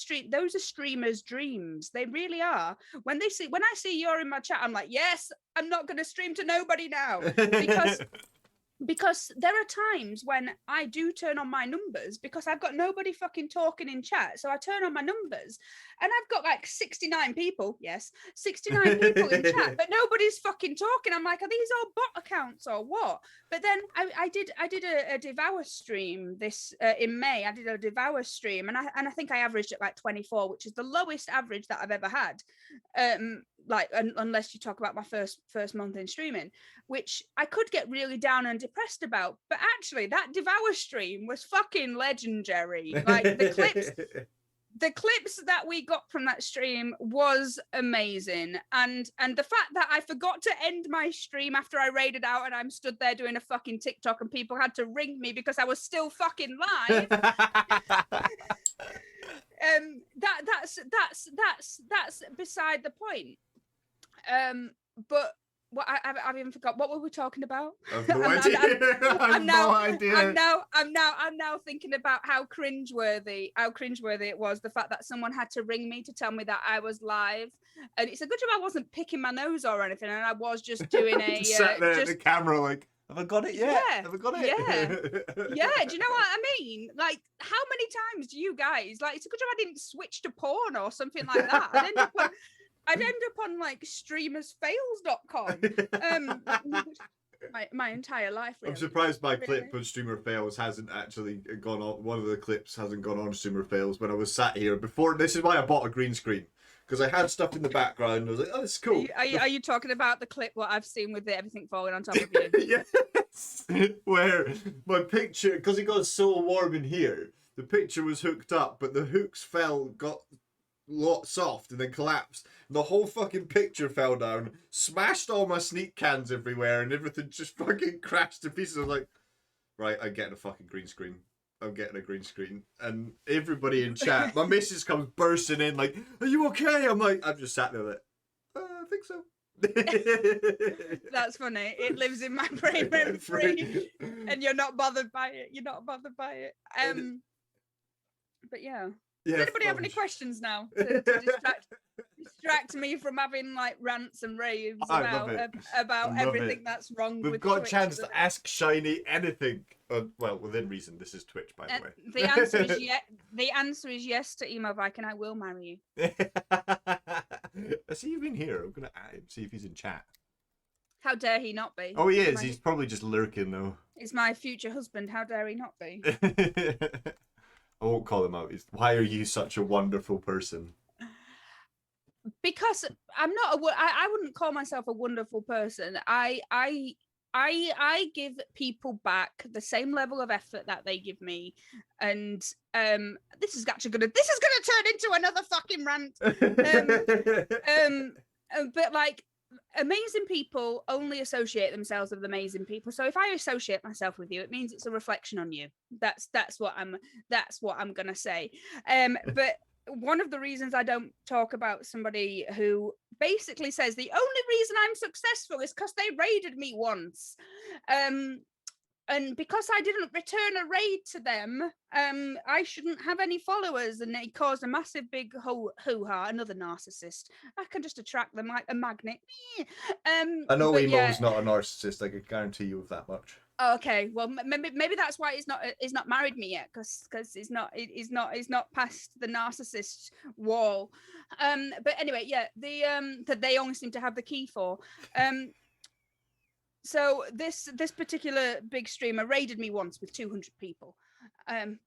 streamers' dreams. They really are. When I see you're in my chat, I'm like, yes, I'm not going to stream to nobody now, because there are times when I do turn on my numbers because I've got nobody fucking talking in chat. So I turn on my numbers and I've got like 69 people. Yes, 69 people in chat, but nobody's fucking talking. I'm like, are these all bot accounts or what? But then I did a Devour stream this in May. I did a Devour stream, and I think I averaged at like 24, which is the lowest average that I've ever had. Like unless you talk about my first month in streaming, which I could get really down and depressed about, but actually that Devour stream was fucking legendary. Like the clips that we got from that stream was amazing, and the fact that I forgot to end my stream after I raided out and I'm stood there doing a fucking TikTok and people had to ring me because I was still fucking live. That's beside the point. But what I've even forgot. What were we talking about? I've no idea. I'm now thinking about how cringeworthy it was, the fact that someone had to ring me to tell me that I was live. And it's a good job I wasn't picking my nose or anything, and I was just doing a sat there at the camera like, have I got it yet? Yeah, have I got it? Yeah. Do you know what I mean? Like, how many times do you guys, like, it's a good job I didn't switch to porn or something like that. I'd end up on like streamersfails.com. My entire life, really. I'm surprised my clip on Streamer Fails hasn't actually gone on. One of the clips hasn't gone on Streamer Fails when I was sat here before. This is why I bought a green screen, because I had stuff in the background. I was like, oh, this is cool. Are you talking about the clip what I've seen with everything falling on top of you? Yes. Where my picture, because it got so warm in here, the picture was hooked up, but the hooks got soft and then collapsed. The whole fucking picture fell down, smashed all my sneak cans everywhere, and everything just fucking crashed to pieces. I was like, right, I'm getting a fucking green screen. I'm getting a green screen. And everybody in chat, my missus comes bursting in like, are you okay? I'm like, I've just sat there like, I think so. That's funny. It lives in my brain rent free, and you're not bothered by it. You're not bothered by it. But yeah. Does anybody have any questions now to distract me from having like rants and raves about everything that's wrong with We've got Twitch a chance to ask Shiny anything. Well, within reason. This is Twitch, by the way. The answer is yes. The answer is yes to Emo Viking. I will marry you. I see you've been here. I'm gonna see if he's in chat. How dare he not be? Oh, he is. He's probably just lurking though. He's my future husband. How dare he not be? I won't call him out. Why are you such a wonderful person? Because I'm not I wouldn't call myself a wonderful person. I give people back the same level of effort that they give me, and this is gonna turn into another fucking rant. But like, amazing people only associate themselves with amazing people. So if I associate myself with you, it means it's a reflection on you. That's what I'm gonna say. But one of the reasons I don't talk about somebody who basically says the only reason I'm successful is because they raided me once. And because I didn't return a raid to them, I shouldn't have any followers, and it caused a massive big hoo-ha. Another narcissist. I can just attract them like a magnet. I know Emo's not a narcissist. I can guarantee you of that much. Okay, well, maybe that's why he's not married me yet, because he's not past the narcissist wall. But anyway, yeah, that they only seem to have the key for. So this particular big streamer raided me once with 200 people, and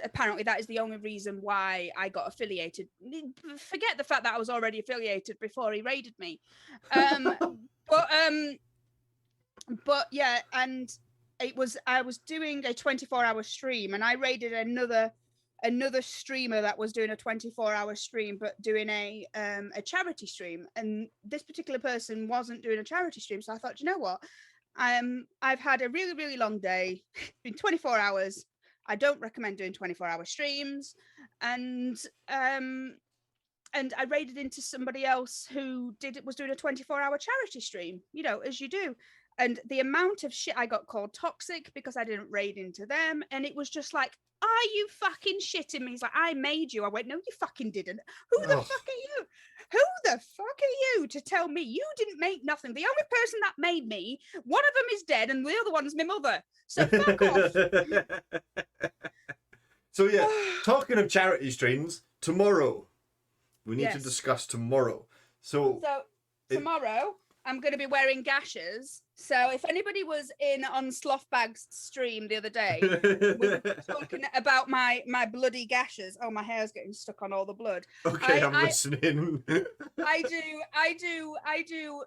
apparently that is the only reason why I got affiliated. Forget the fact that I was already affiliated before he raided me, but yeah, and I was doing a 24-hour stream, and I raided another streamer that was doing a 24-hour stream, but doing a charity stream, and this particular person wasn't doing a charity stream. So I thought, you know what, I've had a really, really long day. It's been 24 hours. I don't recommend doing 24-hour streams, and I raided into somebody else who was doing a 24-hour charity stream, you know, as you do. And the amount of shit I got called toxic because I didn't raid into them, and it was just like, are you fucking shitting me? He's like, I made you. I went, no, you fucking didn't. Who the fuck are you? Who the fuck are you to tell me you didn't make nothing? The only person that made me, one of them is dead, and the other one's my mother. So fuck off. So yeah, talking of charity streams, tomorrow we need to discuss tomorrow. So tomorrow I'm going to be wearing gashes. So if anybody was in on Slothbag's stream the other day, we were talking about my bloody gashes. Oh, my hair's getting stuck on all the blood. Okay, I'm listening. I do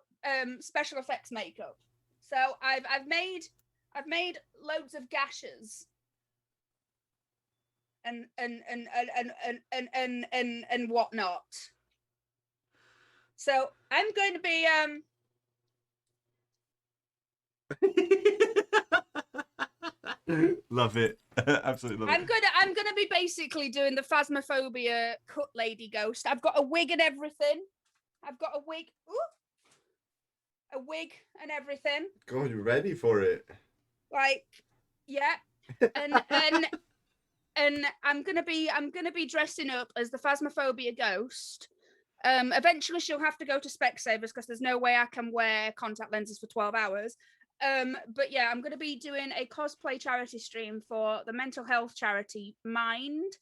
special effects makeup. So I've made loads of gashes and whatnot. So I'm going to be Love it. Absolutely love it. I'm gonna be basically doing the Phasmophobia cut lady ghost. I've got a wig and everything. I've got a wig. Ooh, a wig and everything. God, you're ready for it. Like, yeah. And I'm gonna be dressing up as the Phasmophobia ghost. Eventually she'll have to go to Specsavers because there's no way I can wear contact lenses for 12 hours. But yeah, I'm going to be doing a cosplay charity stream for the mental health charity Mind.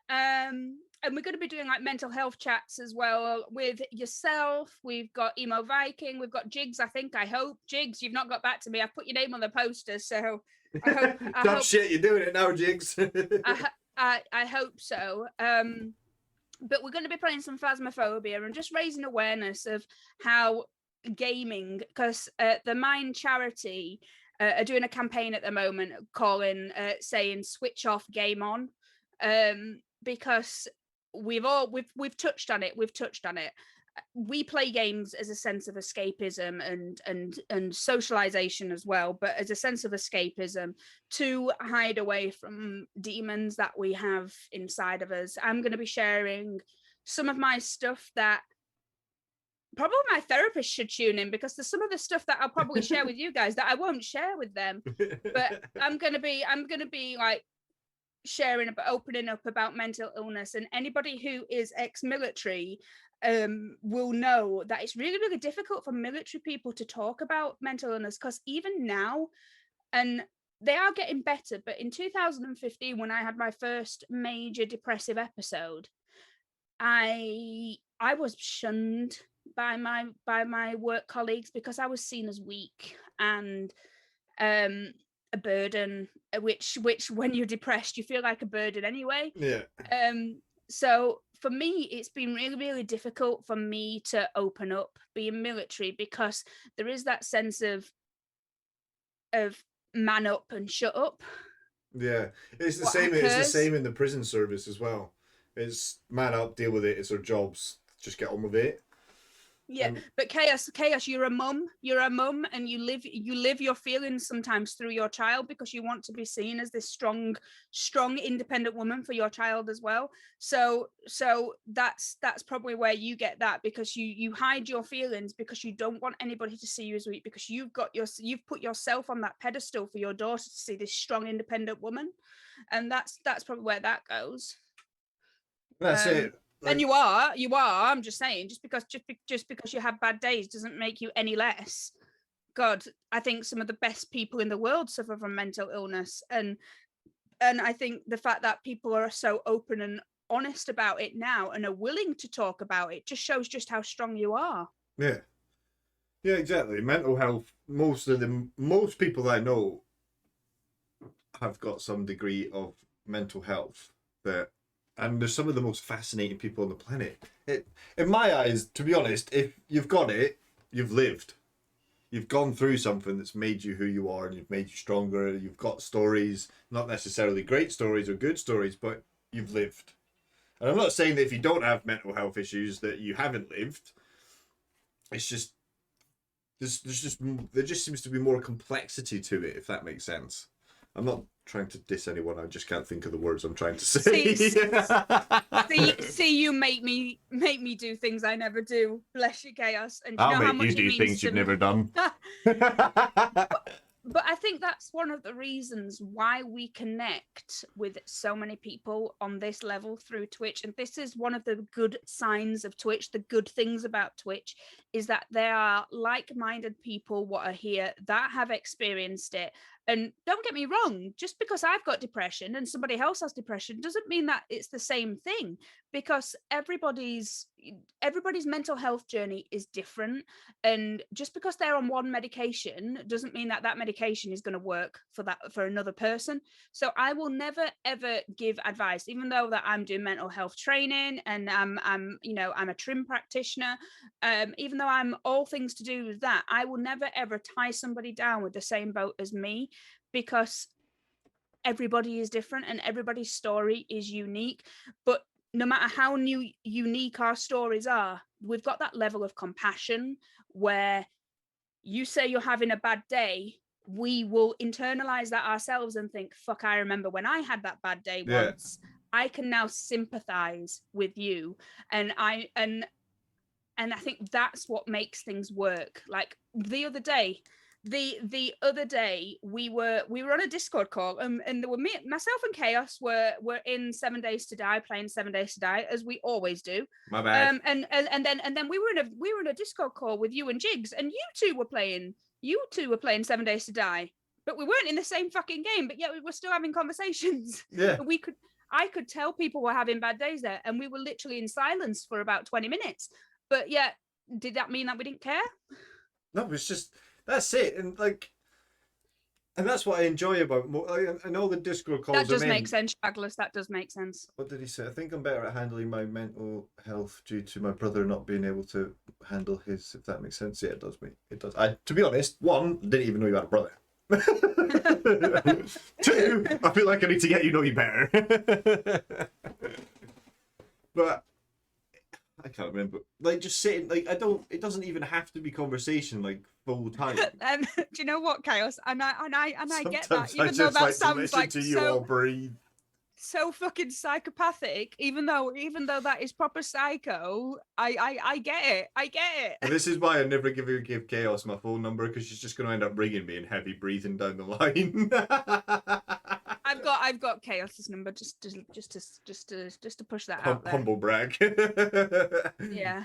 And we're going to be doing like mental health chats as well with yourself. We've got Emo Viking. We've got Jigs, I hope. Jigs, you've not got back to me. I've put your name on the poster, so I hope... Shit, you're doing it now, Jigs. I hope so. But we're going to be playing some Phasmophobia and just raising awareness of how gaming, because the Mind charity are doing a campaign at the moment calling saying switch off, game on, because we've touched on it. We play games as a sense of escapism and socialization as well, but as a sense of escapism to hide away from demons that we have inside of us. I'm going to be sharing some of my stuff that probably my therapist should tune in, because there's some of the stuff that I'll probably share with you guys that I won't share with them. But I'm going to be like sharing, opening up about mental illness, and anybody who is ex-military will know that it's really, really difficult for military people to talk about mental illness, because even now, and they are getting better, but in 2015, when I had my first major depressive episode, I was shunned by my work colleagues because I was seen as weak and a burden, which when you're depressed you feel like a burden anyway. Yeah. So for me, it's been really, really difficult for me to open up being military, because there is that sense of man up and shut up. Yeah, it's the What same. It's the occurs- same in the prison service as well. It's man up, deal with it. It's our jobs. Just get on with it. Yeah, but chaos, you're a mum, and you live your feelings sometimes through your child, because you want to be seen as this strong independent woman for your child as well. So that's probably where you get that, because you hide your feelings because you don't want anybody to see you as weak, because you've put yourself on that pedestal for your daughter to see this strong independent woman, and that's probably where that goes. That's it. Like, and you are. I'm just saying, just because you have bad days doesn't make you any less. God, I think some of the best people in the world suffer from mental illness, and I think the fact that people are so open and honest about it now and are willing to talk about it just shows just how strong you are. Yeah. Yeah, exactly. Mental health. Most people that I know have got some degree of mental health and they're some of the most fascinating people on the planet. In my eyes, to be honest, if you've got it, you've lived. You've gone through something that's made you who you are, and you've made you stronger. You've got stories, not necessarily great stories or good stories, but you've lived. And I'm not saying that if you don't have mental health issues that you haven't lived. It's just there just seems to be more complexity to it, if that makes sense. I'm not trying to diss anyone. I just can't think of the words I'm trying to say. See, you make me do things I never do. Bless you, Chaos. And I'll you know how make much you do things you've never done. But I think that's one of the reasons why we connect with so many people on this level through Twitch. And this is one of the good signs of Twitch. The good things about Twitch is that there are like-minded people what are here that have experienced it. And don't get me wrong, just because I've got depression and somebody else has depression doesn't mean that it's the same thing, because everybody's mental health journey is different. And just because they're on one medication doesn't mean that medication is going to work for another person. So I will never ever give advice, even though that I'm doing mental health training and I'm a trim practitioner, even though I'm all things to do with that, I will never ever tie somebody down with the same boat as me, because everybody is different and everybody's story is unique. But no matter how unique our stories are, we've got that level of compassion where you say you're having a bad day, we will internalize that ourselves and think, fuck, I remember when I had that bad day once. I can now sympathize with you. And I think that's what makes things work. Like the other day we were on a Discord call, and there were myself and Chaos were in 7 Days to Die, playing 7 Days to Die, as we always do. My bad. And then we were in a Discord call with you and Jigs, and you two were playing 7 Days to Die, but we weren't in the same fucking game, but yet we were still having conversations. Yeah. I could tell people were having bad days there, and we were literally in silence for about 20 minutes. But yeah, did that mean that we didn't care? No, it's just, that's it. And that's what I enjoy about I know the Discord calls. That does make sense, Shaglas. That does make sense. What did he say? I think I'm better at handling my mental health due to my brother not being able to handle his, if that makes sense. Yeah, it does. To be honest, one, didn't even know you had a brother. Two, I feel like I need to get you know you better. But I can't remember. Like just sitting, like it doesn't even have to be conversation like full time. Do you know what, Chaos? And I get that, Sometimes even I though just that like to sounds listen like to you all breathe. so fucking psychopathic, even though that is proper psycho, I get it. I get it. And this is why I never give Chaos my phone number, because she's just going to end up ringing me and heavy breathing down the line. I've got Chaos's number just to push that out there. Humble brag. Yeah.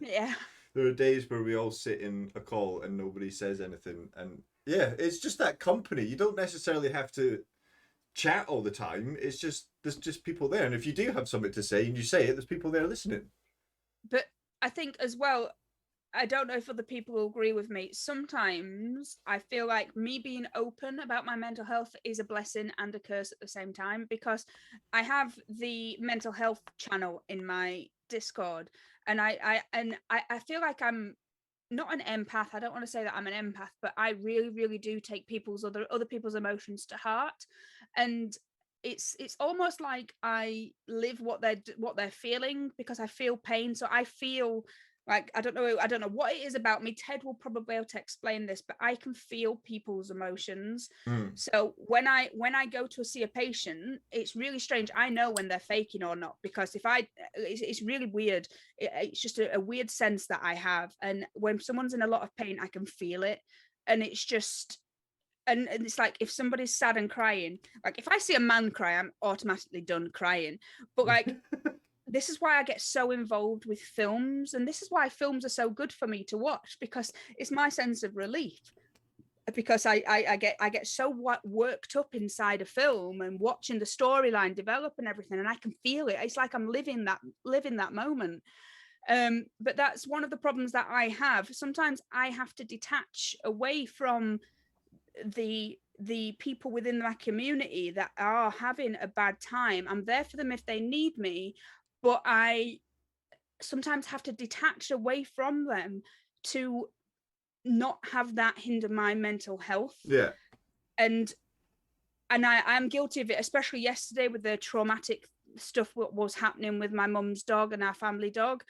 Yeah. There are days where we all sit in a call and nobody says anything, and yeah, it's just that company. You don't necessarily have to chat all the time. It's just there's just people there, and if you do have something to say and you say it, there's people there listening. But I think as well, I don't know if other people will agree with me. Sometimes I feel like me being open about my mental health is a blessing and a curse at the same time, because I have the mental health channel in my Discord, and I feel like I'm not an empath. I don't want to say that I'm an empath, but I really do take people's other people's emotions to heart, and it's almost like I live what they're feeling, because I feel pain. So I feel like I don't know what it is about me. Ted will probably be able to explain this, but I can feel people's emotions. So when I go to see a patient, it's really strange. I know when they're faking or not, because it's really weird. It's just a weird sense that I have, and when someone's in a lot of pain, I can feel it, and it's just. And it's like if somebody's sad and crying, like if I see a man cry, I'm automatically done crying. But like this is why I get so involved with films, and this is why films are so good for me to watch, because it's my sense of relief. Because I get so worked up inside a film and watching the storyline develop and everything, and I can feel it. It's like I'm living that moment. But that's one of the problems that I have. Sometimes I have to detach away from the people within my community that are having a bad time. I'm there for them if they need me, but I sometimes have to detach away from them to not have that hinder my mental health. Yeah. And I'm guilty of it, especially yesterday with the traumatic stuff what was happening with my mum's dog and our family dog.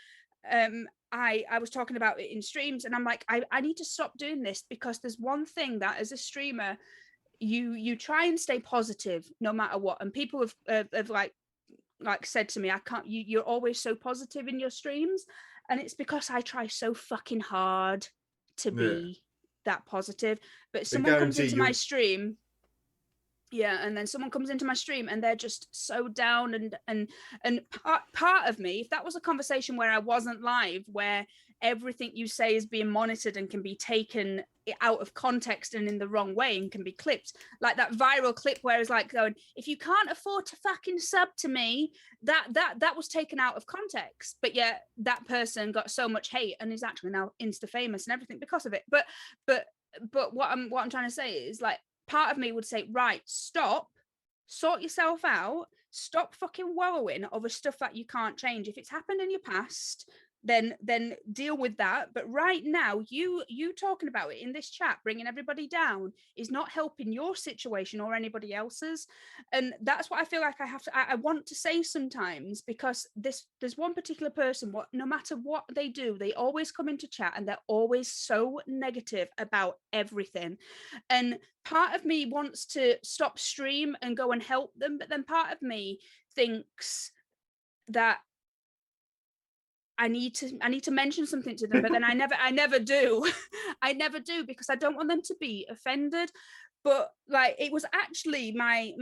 I was talking about it in streams, and I'm like, I need to stop doing this, because there's one thing that as a streamer, you try and stay positive no matter what. And people have like said to me, I can't, you're always so positive in your streams. And it's because I try so fucking hard to be that positive. But someone comes into my stream. Yeah, and then someone comes into my stream and they're just so down, and part of me, if that was a conversation where I wasn't live, where everything you say is being monitored and can be taken out of context and in the wrong way and can be clipped, like that viral clip where it's like going, if you can't afford to fucking sub to me, that was taken out of context, but yet that person got so much hate and is actually now insta famous and everything because of it. But what I'm trying to say is, like, part of me would say, right, stop, sort yourself out, stop fucking wallowing over stuff that you can't change. If it's happened in your past, then deal with that. But right now, you talking about it in this chat, bringing everybody down, is not helping your situation or anybody else's. And that's what I feel like I want to say sometimes, because there's one particular person, no matter what they do, they always come into chat and they're always so negative about everything. And part of me wants to stop stream and go and help them, but then part of me thinks that I need to mention something to them, but then I never do. I never do, because I don't want them to be offended. But like, it was actually my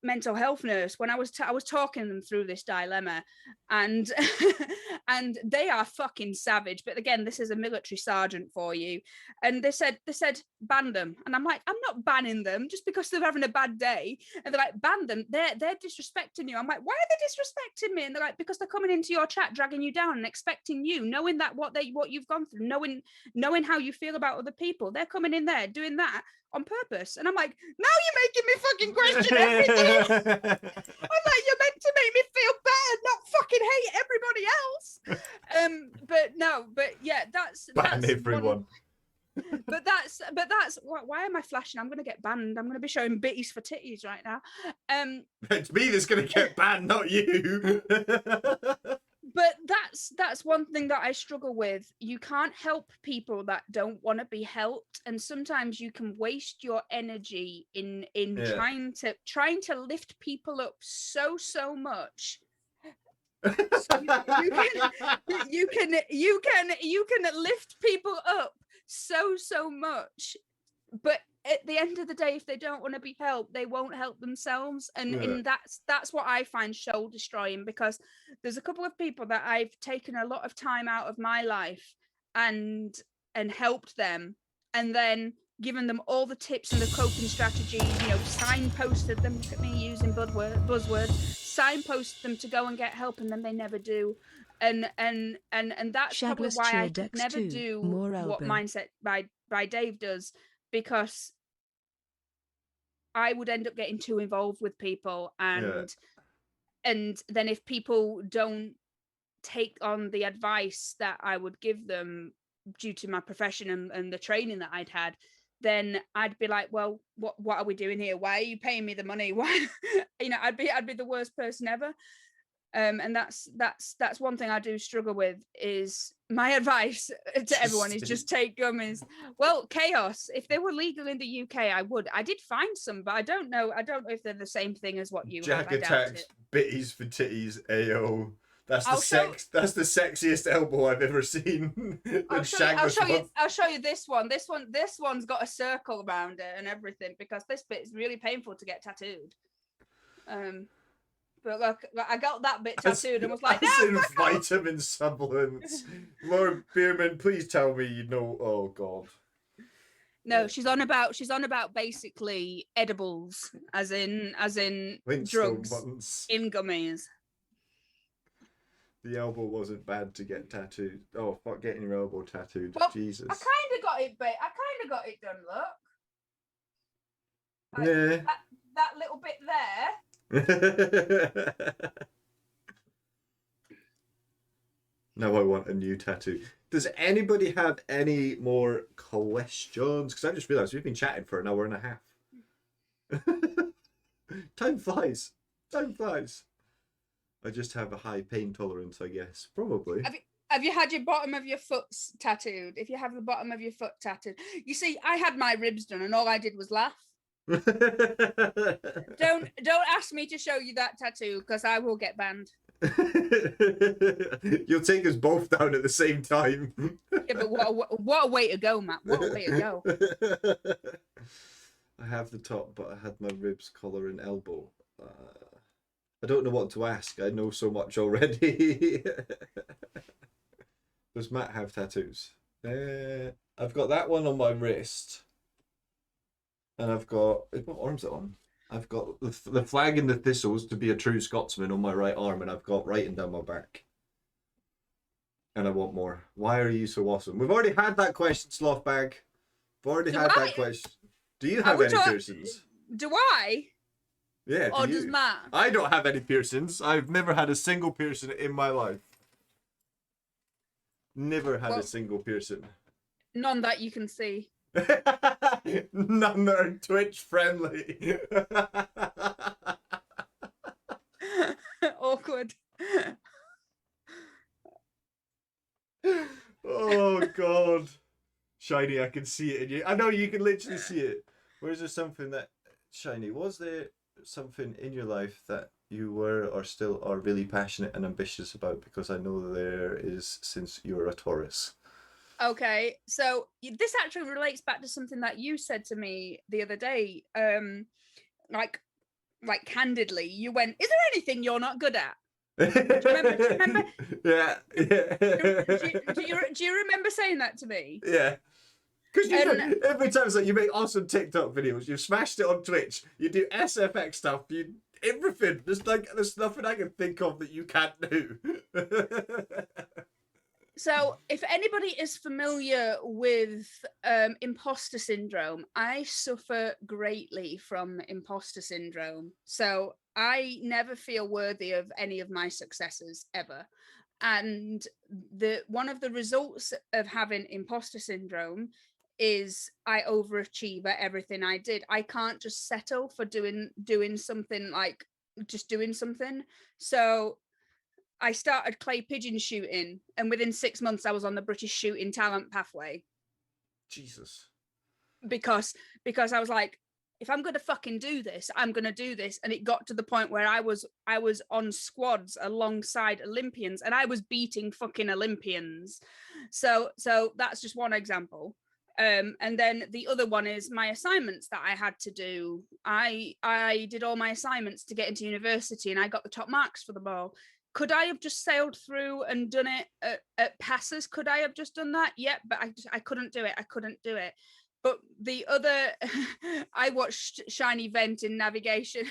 mental health nurse when I was talking them through this dilemma, and and they are fucking savage. But again, this is a military sergeant for you, and they said ban them, and I'm like, I'm not banning them just because they're having a bad day. And they're like, ban them, they're disrespecting you. I'm like, why are they disrespecting me? And they're like, because they're coming into your chat, dragging you down and expecting you, knowing that what you've gone through, knowing how you feel about other people, they're coming in there doing that on purpose. And I'm like, now you're making me fucking question everything. I'm like, you're meant to make me feel bad, not fucking hate everybody else. But yeah, that's everyone. but that's why am I flashing? I'm going to get banned. I'm going to be showing bitties for titties right now. It's me that's going to get banned, not you. But that's one thing that I struggle with. You can't help people that don't want to be helped, and sometimes you can waste your energy in trying to lift people up so much. So you can lift people up so much, but at the end of the day, if they don't want to be helped, they won't help themselves, and that's what I find soul destroying, because there's a couple of people that I've taken a lot of time out of my life and helped them, and then given them all the tips and the coping strategies, signposted them. Look at me using buzzwords, signposted them to go and get help, and then they never do. And that's probably why I could never do what Mindset by Dave does, because I would end up getting too involved with people, and then if people don't take on the advice that I would give them due to my profession and the training that I'd had, then I'd be like, well, what are we doing here? Why are you paying me the money? Why, I'd be the worst person ever. And that's one thing I do struggle with. Is my advice to everyone is just take gummies. Well, chaos. If they were legal in the UK, I would. I did find some, but I don't know if they're the same thing as what you Jack have. attacks bitties for titties. Ayo. That's the sexiest elbow I've ever seen. I'll show you this one. This one's got a circle around it and everything, because this bit is really painful to get tattooed. But look, I got that bit tattooed and was like, no, vitamin supplements. Lord Bierman, please tell me you know. Oh God. No, she's on about basically edibles, as in drugs in gummies. The elbow wasn't bad to get tattooed. Oh fuck, getting your elbow tattooed. Well, Jesus. I kind of got it done. Look. Yeah. That little bit there. Now I want a new tattoo. Does anybody have any more questions? Because I just realised we've been chatting for an hour and a half. Time flies. I just have a high pain tolerance, I guess. Probably. Have you had your bottom of your foot tattooed? If you have the bottom of your foot tattooed. You see, I had my ribs done and all I did was laugh. Don't ask me to show you that tattoo, because I will get banned. You'll take us both down at the same time. Yeah, but what a way to go, Matt. What a way to go. I have the top, but I had my ribs, collar and elbow. I don't know what to ask. I know so much already. Does Matt have tattoos? I've got that one on my wrist. And I've got... What arm's it on? I've got the flag and the thistles to be a true Scotsman on my right arm, and I've got writing down my back. And I want more. Why are you so awesome? We've already had that question, Slothbag. We've already had that question. Do you have any piercings? Do I? Yeah, or does Matt? I don't have any piercings. I've never had a single piercing in my life. Never had a single piercing. None that you can see. None that are Twitch friendly. Awkward. Oh God. Shiny, I can see it in you. I know you can literally see it. Or is there something that... Shiny, was there something in your life that you were or still are really passionate and ambitious about? Because I know there is, since you're a Taurus. Okay, so this actually relates back to something that you said to me the other day. Like candidly, you went, "Is there anything you're not good at?" Do you remember? Yeah. Do you remember saying that to me? Yeah. Because every time it's like you make awesome TikTok videos, you've smashed it on Twitch, you do SFX stuff, you everything. There's nothing I can think of that you can't do. So if anybody is familiar with imposter syndrome, I suffer greatly from imposter syndrome. So I never feel worthy of any of my successes ever. And one of the results of having imposter syndrome is I overachieve at everything I did. I can't just settle for doing something like just doing something. So I started clay pigeon shooting, and within 6 months I was on the British shooting talent pathway. Jesus. Because I was like, if I'm gonna fucking do this, I'm gonna do this. And it got to the point where I was on squads alongside Olympians, and I was beating fucking Olympians. So that's just one example. And then the other one is my assignments that I had to do. I did all my assignments to get into university, and I got the top marks for them all. Could I have just sailed through and done it at passes? Could I have just done that? Yep, but I couldn't do it. I couldn't do it. But the other, I watched Shiny Vent in navigation.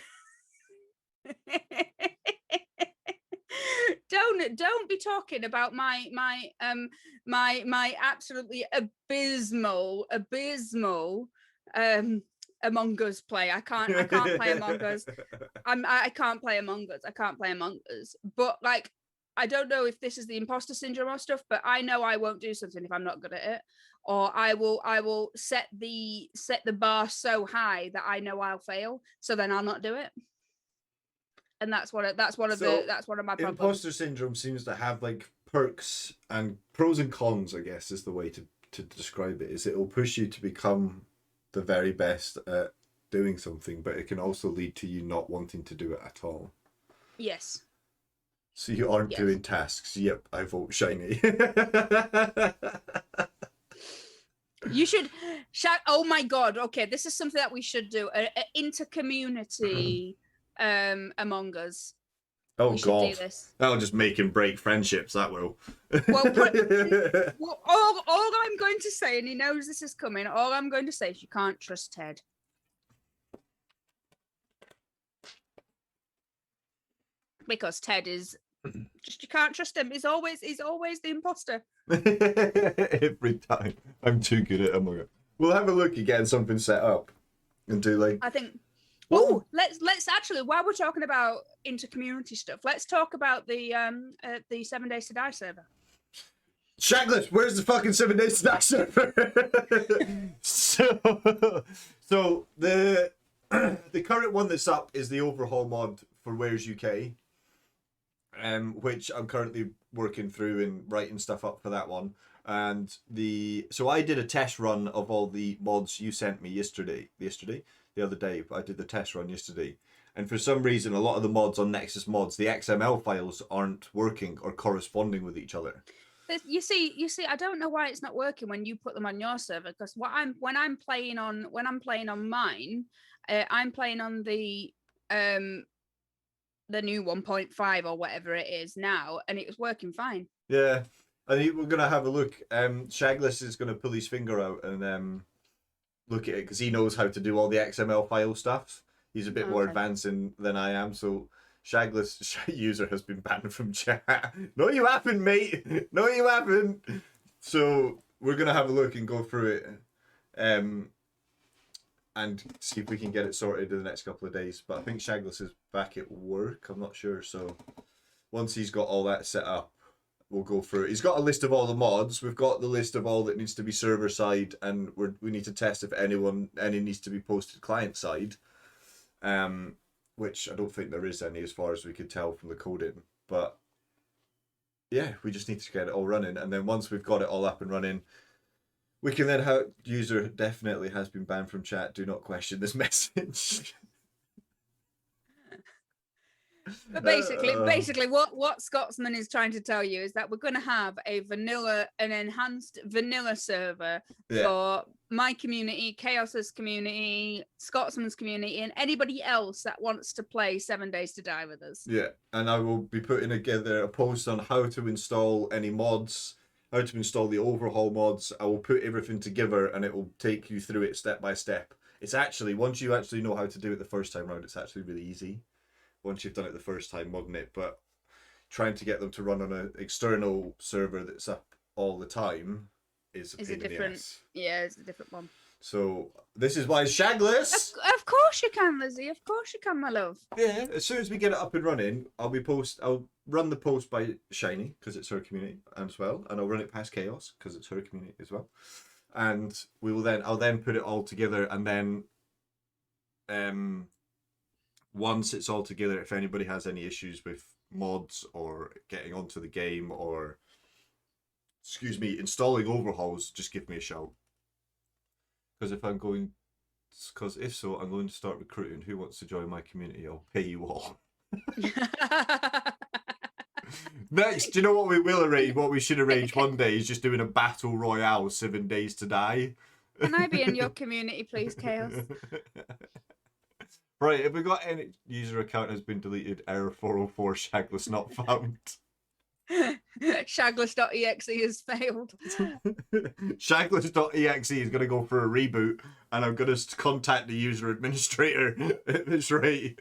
Don't be talking about my absolutely abysmal Among Us play. I can't play Among Us. I can't play Among Us. I can't play Among Us. But like, I don't know if this is the imposter syndrome or stuff, but I know I won't do something if I'm not good at it, or I will set the bar so high that I know I'll fail, so then I'll not do it. And that's one of my problems. Imposter syndrome seems to have like perks and pros and cons, I guess, is the way to describe it. Is it'll push you to become the very best at doing something, but it can also lead to you not wanting to do it at all. Yes. So you aren't doing tasks. Yep, I vote Shiny. You should shout. Oh my god. Okay, this is something that we should do. An inter-community Among Us. Oh we should god. do this. That'll just make and break friendships, that will. Well, all I'm going to say, and he knows this is coming, all I'm going to say is you can't trust Ted. Because Ted is just, you can't trust him. He's always the imposter. Every time. I'm too good at Among Us. We'll have a look at getting something set up and do like. I think. Oh, let's actually, while we're talking about inter-community stuff, let's talk about the 7 Days to Die server. Shagless, where's the fucking 7 Days to Die server? so the current one that's up is the overhaul mod for Where's UK, which I'm currently working through and writing stuff up for that one. And so I did a test run of all the mods you sent me the other day. I did the test run yesterday, and for some reason a lot of the mods on Nexus Mods, the XML files aren't working or corresponding with each other. You see, I don't know why it's not working when you put them on your server, because when I'm playing on mine, I'm playing on the new 1.5 or whatever it is now, and it was working fine. Yeah, I think we're gonna have a look. Shagless is gonna pull his finger out and look at it, because he knows how to do all the XML file stuff. He's a bit more advanced than I am, so Shagless user has been banned from chat. No, you haven't, mate. No, you haven't. So we're gonna have a look and go through it, and see if we can get it sorted in the next couple of days. But I think Shagless is back at work. I'm not sure. So once he's got all that set up, we'll go through it. He's got a list of all the mods. We've got the list of all that needs to be server side, and we need to test if any needs to be posted client side. Which I don't think there is any, as far as we could tell from the coding. But yeah, we just need to get it all running, and then once we've got it all up and running, we can then have user definitely has been banned from chat. Do not question this message. But basically, what Scotsman is trying to tell you is that we're going to have an enhanced vanilla server for my community, Chaos's community, Scotsman's community, and anybody else that wants to play 7 Days to Die with us. Yeah, and I will be putting together a post on how to install any mods, how to install the overhaul mods. I will put everything together, and it will take you through it step by step. It's actually, once you actually know how to do it the first time round, it's actually really easy. Once you've done it the first time, modding it, but trying to get them to run on an external server that's up all the time is a pain in the ass. Yeah, it's a different one. So this is why Shagless. Of course you can, Lizzie. Of course you can, my love. Yeah, as soon as we get it up and running, I'll run the post by Shiny because it's her community as well, and I'll run it past Chaos because it's her community as well. and I'll then put it all together, and then once it's all together, if anybody has any issues with mods or getting onto the game or installing overhauls, just give me a shout. Because if so, I'm going to start recruiting. Who wants to join my community? I'll pay you all. Next, do you know what we will arrange? What we should arrange one day is just doing a battle royale, 7 days to die. Can I be in your community, please, Chaos? Right, if we got any user account has been deleted, error 404, Shagless not found. Shagless.exe has failed. Shagless.exe is going to go for a reboot, and I'm going to contact the user administrator at this rate.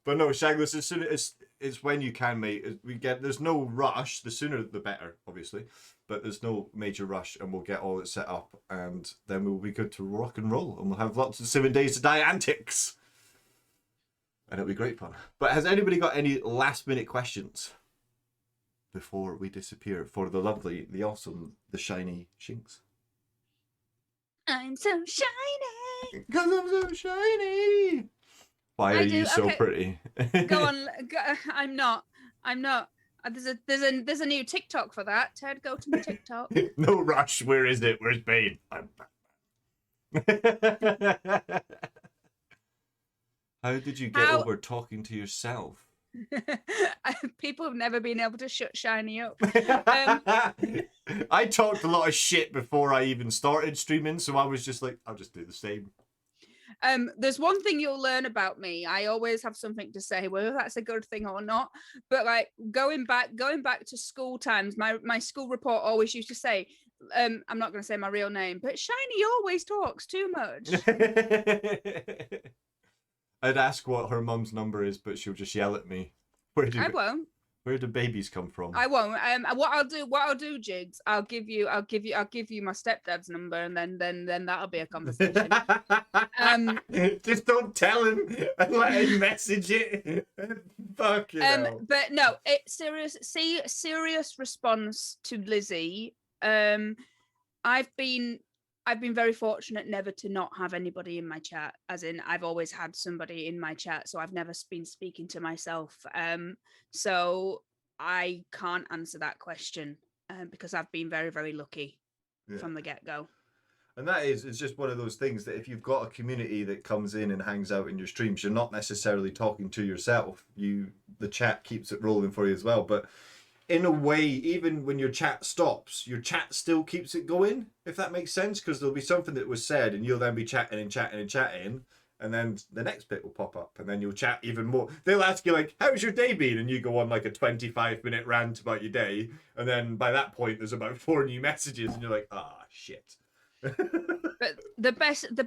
But no, Shagless, as soon as it's when you can, mate. There's no rush. The sooner the better, obviously. But there's no major rush, and we'll get all it set up, and then we'll be good to rock and roll, and we'll have lots of 7 days to die antics. And it'll be great fun. But has anybody got any last minute questions before we disappear for the lovely, the awesome, the ShinyShinx? I'm so shiny. Because I'm so shiny. Why are you so pretty? Go on. I'm not. There's a new TikTok for that. Ted, go to my TikTok. No rush. Where is it? Where's Bane? How did you get over talking to yourself? People have never been able to shut Shiny up. I talked a lot of shit before I even started streaming, so I was just like, I'll just do the same. There's one thing you'll learn about me. I always have something to say, whether that's a good thing or not. But like going back to school times, my school report always used to say, I'm not going to say my real name, but Shiny always talks too much. I'd ask what her mum's number is, but she'll just yell at me. I won't. Where do babies come from? I won't. What I'll do, Jigs. I'll give you my stepdad's number, and then that'll be a conversation. Just don't tell him and let him message it. Fuck you. But no, serious response to Lizzie. I've been very fortunate never to not have anybody in my chat, as in I've always had somebody in my chat, so I've never been speaking to myself. So I can't answer that question because I've been very, very lucky from the get-go. And it's just one of those things that if you've got a community that comes in and hangs out in your streams, you're not necessarily talking to yourself. The chat keeps it rolling for you as well. But in a way, even when your chat stops, your chat still keeps it going, if that makes sense, because there'll be something that was said and you'll then be chatting and chatting and chatting, and then the next bit will pop up and then you'll chat even more. They'll ask you like, how's your day been? And you go on like a 25-minute rant about your day, and then by that point there's about 4 new messages and you're like, shit. But the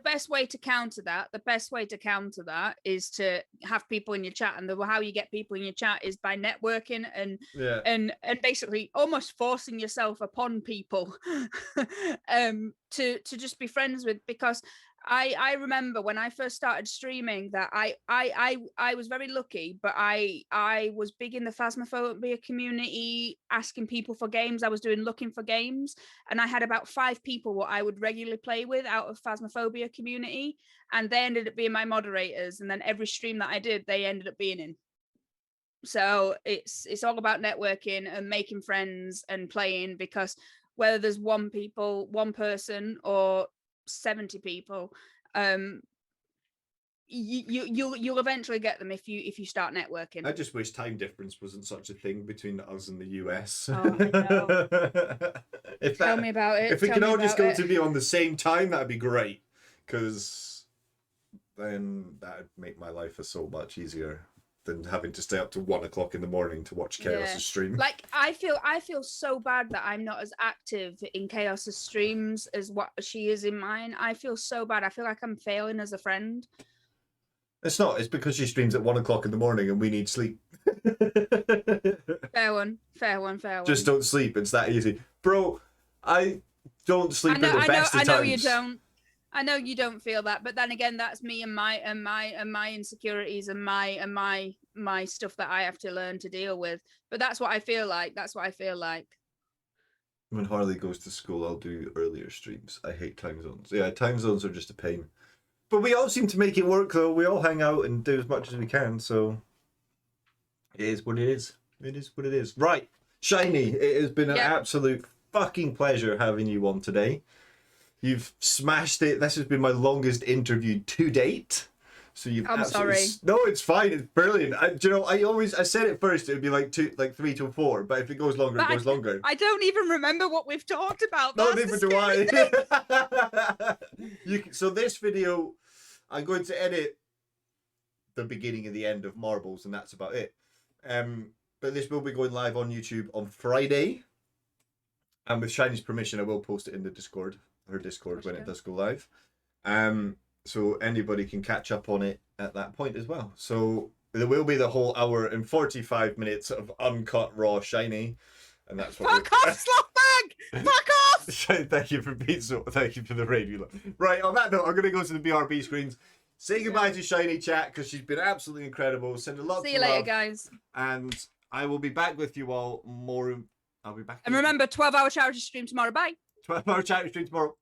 best way to counter that is to have people in your chat, and how you get people in your chat is by networking and basically almost forcing yourself upon people to just be friends with. Because I remember when I first started streaming that I was very lucky, but I was big in the Phasmophobia community, asking people for games. I was looking for games, and I had about 5 people what I would regularly play with out of Phasmophobia community, and they ended up being my moderators. And then every stream that I did, they ended up being in. So it's all about networking and making friends and playing, because whether there's one person or 70 people, you'll eventually get them if you start networking. I just wish time difference wasn't such a thing between us and the US. Oh, I know. Tell me about it. If we could all just go to be on the same time, that'd be great, because then that'd make my life so much easier than having to stay up to 1 o'clock in the morning to watch Chaos's stream. Like I feel so bad that I'm not as active in Chaos's streams as what she is in mine. I feel so bad. I feel like I'm failing as a friend. It's not. It's because she streams at 1 o'clock in the morning and we need sleep. Fair one. Just don't sleep. It's that easy, bro. I don't sleep at the best of times. I know you don't. I know you don't feel that, but then again, that's me and my insecurities and my stuff that I have to learn to deal with. But that's what I feel like. When Harley goes to school, I'll do earlier streams. I hate time zones. Yeah, time zones are just a pain. But we all seem to make it work, though. We all hang out and do as much as we can, so it is what it is. It is what it is. Right, Shiny, it has been an absolute fucking pleasure having you on today. You've smashed it. This has been my longest interview to date. So you've I'm sorry. No, it's fine. It's brilliant. Do you know, I said it first. It would be like 3 to 4, but if it goes longer, it goes longer. I don't even remember what we've talked about. No, neither do I. So this video, I'm going to edit the beginning and the end of Marbles, and that's about it. But this will be going live on YouTube on Friday, and with Shiny's permission, I will post it in the Discord, her Discord, when it does go live. So anybody can catch up on it at that point as well. So there will be the whole hour and 45 minutes of uncut raw Shiny, and that's what. Fuck off, slotbag! Fuck off! Thank you for being so. Thank you for the radio. Right, on that note, I'm gonna go to the BRB screens. Say goodbye to Shiny chat because she's been absolutely incredible. Send a lot. See you later, guys. And I will be back with you all more. I'll be back. And remember, 12-hour charity stream tomorrow. Bye. 12-hour charity stream tomorrow.